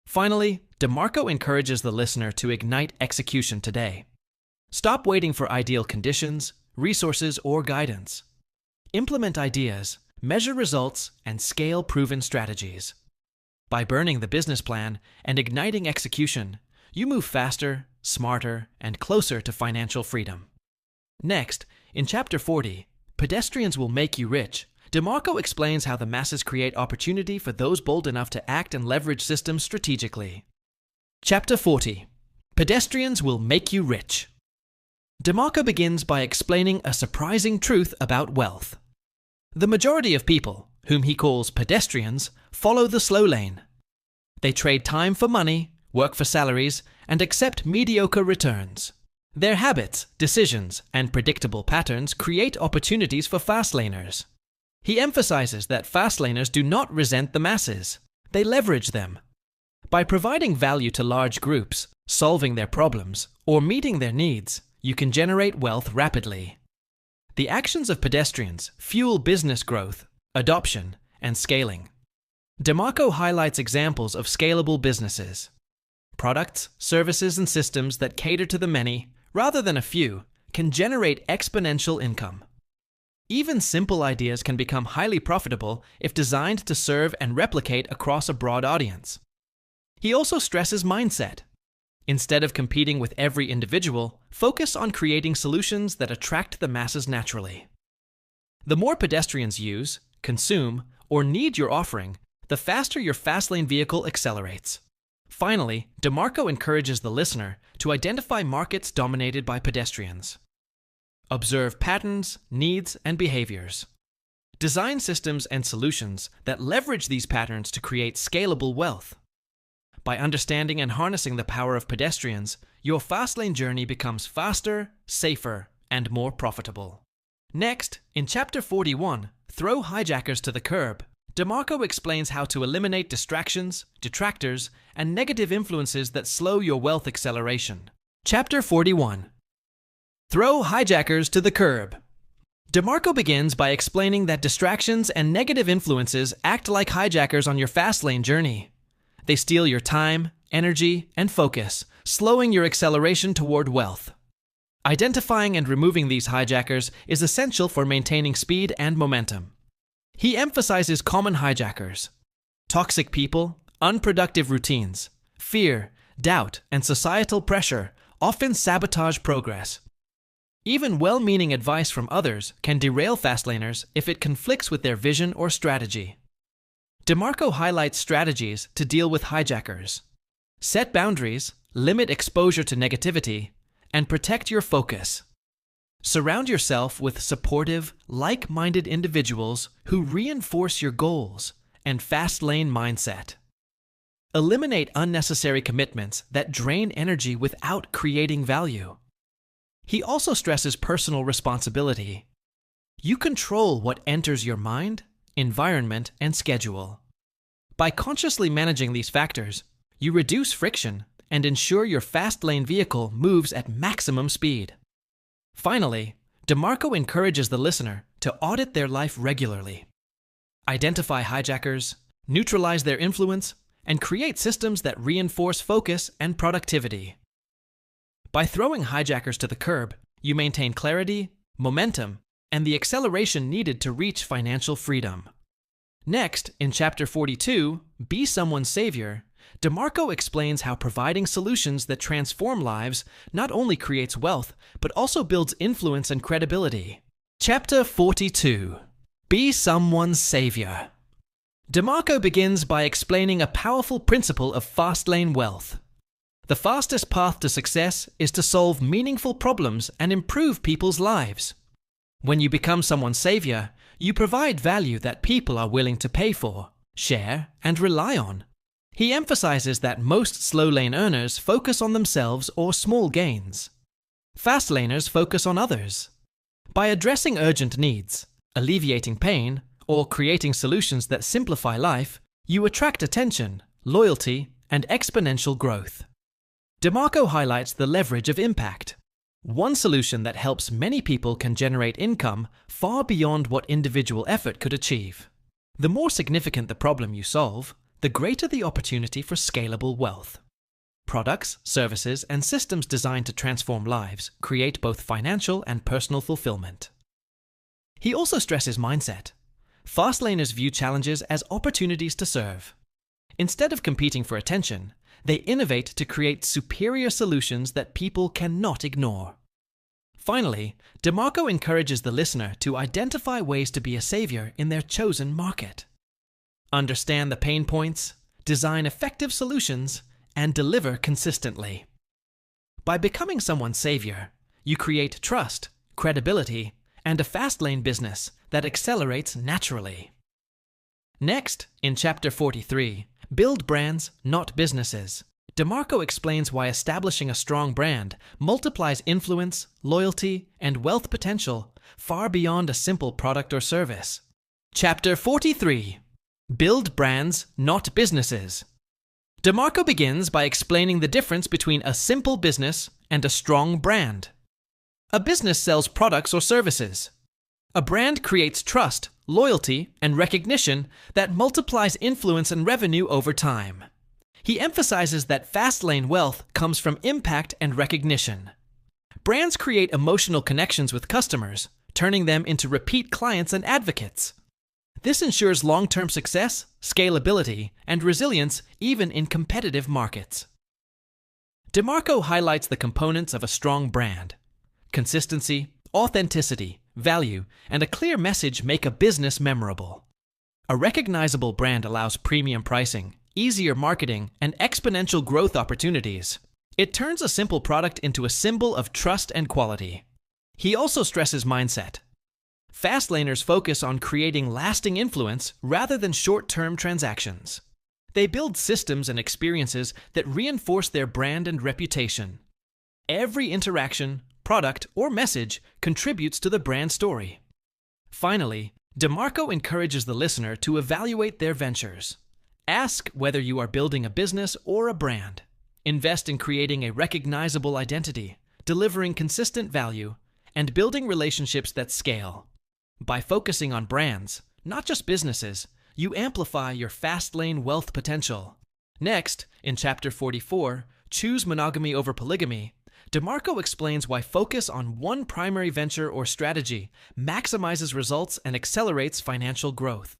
Finally, DeMarco encourages the listener to ignite execution today. Stop waiting for ideal conditions, resources, or guidance. Implement ideas, measure results, and scale proven strategies. By burning the business plan and igniting execution, you move faster, smarter, and closer to financial freedom. Next, in Chapter 40, Pedestrians Will Make You Rich, DeMarco explains how the masses create opportunity for those bold enough to act and leverage systems strategically. Chapter 40. Pedestrians will make you rich. DeMarco begins by explaining a surprising truth about wealth. The majority of people, whom he calls pedestrians, follow the slow lane. They trade time for money, work for salaries, and accept mediocre returns. Their habits, decisions, and predictable patterns create opportunities for fastlaners. He emphasizes that fastlaners do not resent the masses. They leverage them. By providing value to large groups, solving their problems, or meeting their needs, you can generate wealth rapidly. The actions of pedestrians fuel business growth, adoption, and scaling. DeMarco highlights examples of scalable businesses. Products, services, and systems that cater to the many, rather than a few, can generate exponential income. Even simple ideas can become highly profitable if designed to serve and replicate across a broad audience. He also stresses mindset. Instead of competing with every individual, focus on creating solutions that attract the masses naturally. The more pedestrians use, consume, or need your offering, the faster your Fastlane vehicle accelerates. Finally, DeMarco encourages the listener to identify markets dominated by pedestrians. Observe patterns, needs, and behaviors. Design systems and solutions that leverage these patterns to create scalable wealth. By understanding and harnessing the power of pedestrians, your Fastlane journey becomes faster, safer, and more profitable. Next, in Chapter 41, Throw Hijackers to the Curb, DeMarco explains how to eliminate distractions, detractors, and negative influences that slow your wealth acceleration. Chapter 41. Throw hijackers to the curb. DeMarco begins by explaining that distractions and negative influences act like hijackers on your Fastlane journey. They steal your time, energy, and focus, slowing your acceleration toward wealth. Identifying and removing these hijackers is essential for maintaining speed and momentum. He emphasizes common hijackers: toxic people, unproductive routines, fear, doubt, and societal pressure often sabotage progress. Even well-meaning advice from others can derail Fastlaners if it conflicts with their vision or strategy. DeMarco highlights strategies to deal with hijackers. Set boundaries, limit exposure to negativity, and protect your focus. Surround yourself with supportive, like-minded individuals who reinforce your goals and Fastlane mindset. Eliminate unnecessary commitments that drain energy without creating value. He also stresses personal responsibility. You control what enters your mind, environment, and schedule. By consciously managing these factors, you reduce friction and ensure your Fastlane vehicle moves at maximum speed. Finally, DeMarco encourages the listener to audit their life regularly. Identify hijackers, neutralize their influence, and create systems that reinforce focus and productivity. By throwing hijackers to the curb, you maintain clarity, momentum, and the acceleration needed to reach financial freedom. Next, in Chapter 42, Be Someone's Savior, DeMarco explains how providing solutions that transform lives not only creates wealth, but also builds influence and credibility. Chapter 42. Be Someone's Savior. DeMarco begins by explaining a powerful principle of Fastlane wealth. The fastest path to success is to solve meaningful problems and improve people's lives. When you become someone's savior, you provide value that people are willing to pay for, share, and rely on. He emphasizes that most slow lane earners focus on themselves or small gains. Fastlaners focus on others. By addressing urgent needs, alleviating pain, or creating solutions that simplify life, you attract attention, loyalty, and exponential growth. DeMarco highlights the leverage of impact. One solution that helps many people can generate income far beyond what individual effort could achieve. The more significant the problem you solve, the greater the opportunity for scalable wealth. Products, services, and systems designed to transform lives create both financial and personal fulfillment. He also stresses mindset. Fastlaners view challenges as opportunities to serve. Instead of competing for attention, they innovate to create superior solutions that people cannot ignore. Finally, DeMarco encourages the listener to identify ways to be a savior in their chosen market. Understand the pain points, design effective solutions, and deliver consistently. By becoming someone's savior, you create trust, credibility, and a Fastlane business that accelerates naturally. Next, in Chapter 43, Build Brands, Not Businesses, DeMarco explains why establishing a strong brand multiplies influence, loyalty, and wealth potential far beyond a simple product or service. Chapter 43. Build Brands, Not Businesses. DeMarco begins by explaining the difference between a simple business and a strong brand. A business sells products or services. A brand creates trust, loyalty, and recognition that multiplies influence and revenue over time. He emphasizes that Fastlane wealth comes from impact and recognition. Brands create emotional connections with customers, turning them into repeat clients and advocates. This ensures long-term success, scalability, and resilience even in competitive markets. DeMarco highlights the components of a strong brand. Consistency, authenticity, value, and a clear message make a business memorable. A recognizable brand allows premium pricing, easier marketing, and exponential growth opportunities. It turns a simple product into a symbol of trust and quality. He also stresses mindset. Fastlaners focus on creating lasting influence rather than short-term transactions. They build systems and experiences that reinforce their brand and reputation. Every interaction, product, or message contributes to the brand story. Finally, DeMarco encourages the listener to evaluate their ventures. Ask whether you are building a business or a brand. Invest in creating a recognizable identity, delivering consistent value, and building relationships that scale. By focusing on brands, not just businesses, you amplify your Fastlane wealth potential. Next, in Chapter 44, Choose Monogamy Over Polygamy, DeMarco explains why focus on one primary venture or strategy maximizes results and accelerates financial growth.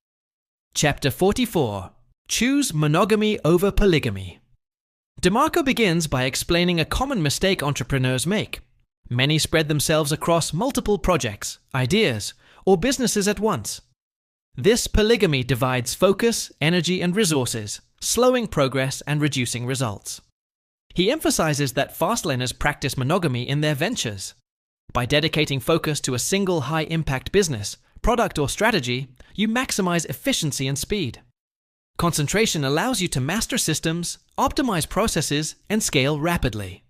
Chapter 44. Choose monogamy over polygamy. DeMarco begins by explaining a common mistake entrepreneurs make. Many spread themselves across multiple projects, ideas, or businesses at once. This polygamy divides focus, energy, and resources, slowing progress and reducing results. He emphasizes that Fastlaners practice monogamy in their ventures. By dedicating focus to a single high-impact business, product, or strategy, you maximize efficiency and speed. Concentration allows you to master systems, optimize processes, and scale rapidly.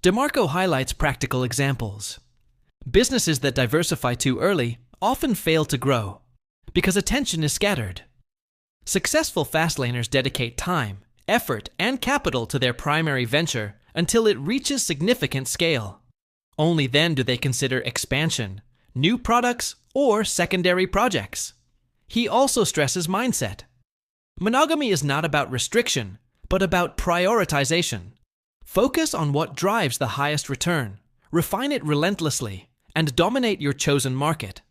DeMarco highlights practical examples. Businesses that diversify too early often fail to grow because attention is scattered. Successful Fastlaners dedicate time, effort, and capital to their primary venture until it reaches significant scale. Only then do they consider expansion, new products, or secondary projects. He also stresses mindset. Monogamy is not about restriction, but about prioritization. Focus on what drives the highest return, refine it relentlessly, and dominate your chosen market.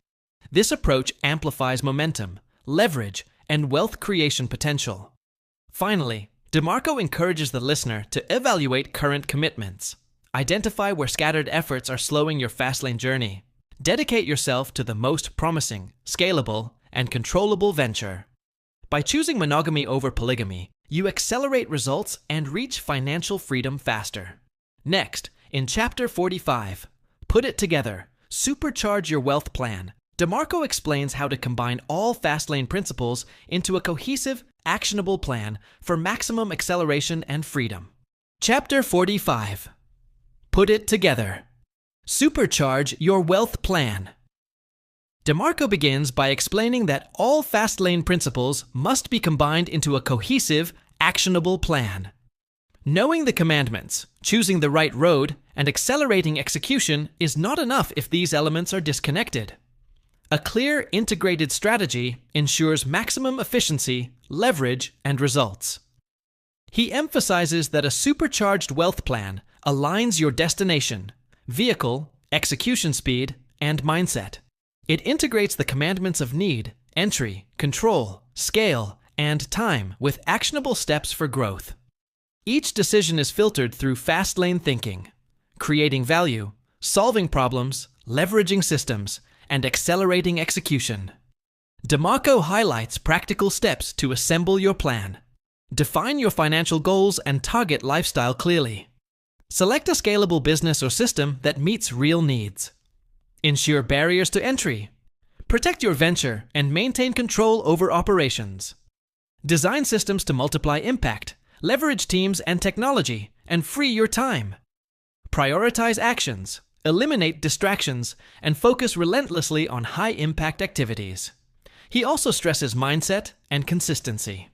This approach amplifies momentum, leverage, and wealth creation potential. Finally, DeMarco encourages the listener to evaluate current commitments. Identify where scattered efforts are slowing your Fastlane journey. Dedicate yourself to the most promising, scalable, and controllable venture. By choosing monogamy over polygamy, you accelerate results and reach financial freedom faster. Next, in Chapter 45, Put It Together, Supercharge Your Wealth Plan, DeMarco explains how to combine all Fastlane principles into a cohesive, actionable plan for maximum acceleration and freedom. Chapter 45. Put It Together. Supercharge Your Wealth Plan. DeMarco begins by explaining that all Fastlane principles must be combined into a cohesive, actionable plan. Knowing the commandments, choosing the right road, and accelerating execution is not enough if these elements are disconnected. A clear, integrated strategy ensures maximum efficiency, leverage, and results. He emphasizes that a supercharged wealth plan aligns your destination, vehicle, execution speed, and mindset. It integrates the commandments of need, entry, control, scale, and time with actionable steps for growth. Each decision is filtered through Fastlane thinking, creating value, solving problems, leveraging systems, and accelerating execution. DeMarco highlights practical steps to assemble your plan. Define your financial goals and target lifestyle clearly. Select a scalable business or system that meets real needs. Ensure barriers to entry. Protect your venture and maintain control over operations. Design systems to multiply impact, leverage teams and technology, and free your time. Prioritize actions, eliminate distractions, and focus relentlessly on high-impact activities. He also stresses mindset and consistency.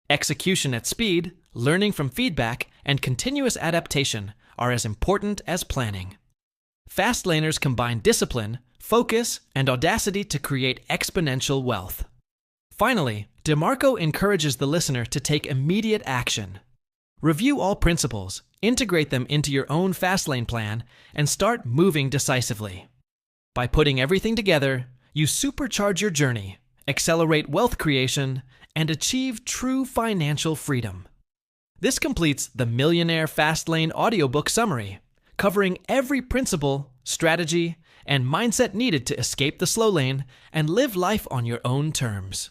Execution at speed, learning from feedback, and continuous adaptation are as important as planning. Fastlaners combine discipline, focus, and audacity to create exponential wealth. Finally, DeMarco encourages the listener to take immediate action. Review all principles, integrate them into your own Fastlane plan, and start moving decisively. By putting everything together, you supercharge your journey, accelerate wealth creation, and achieve true financial freedom. This completes the Millionaire Fastlane audiobook summary, covering every principle, strategy, and mindset needed to escape the slow lane and live life on your own terms.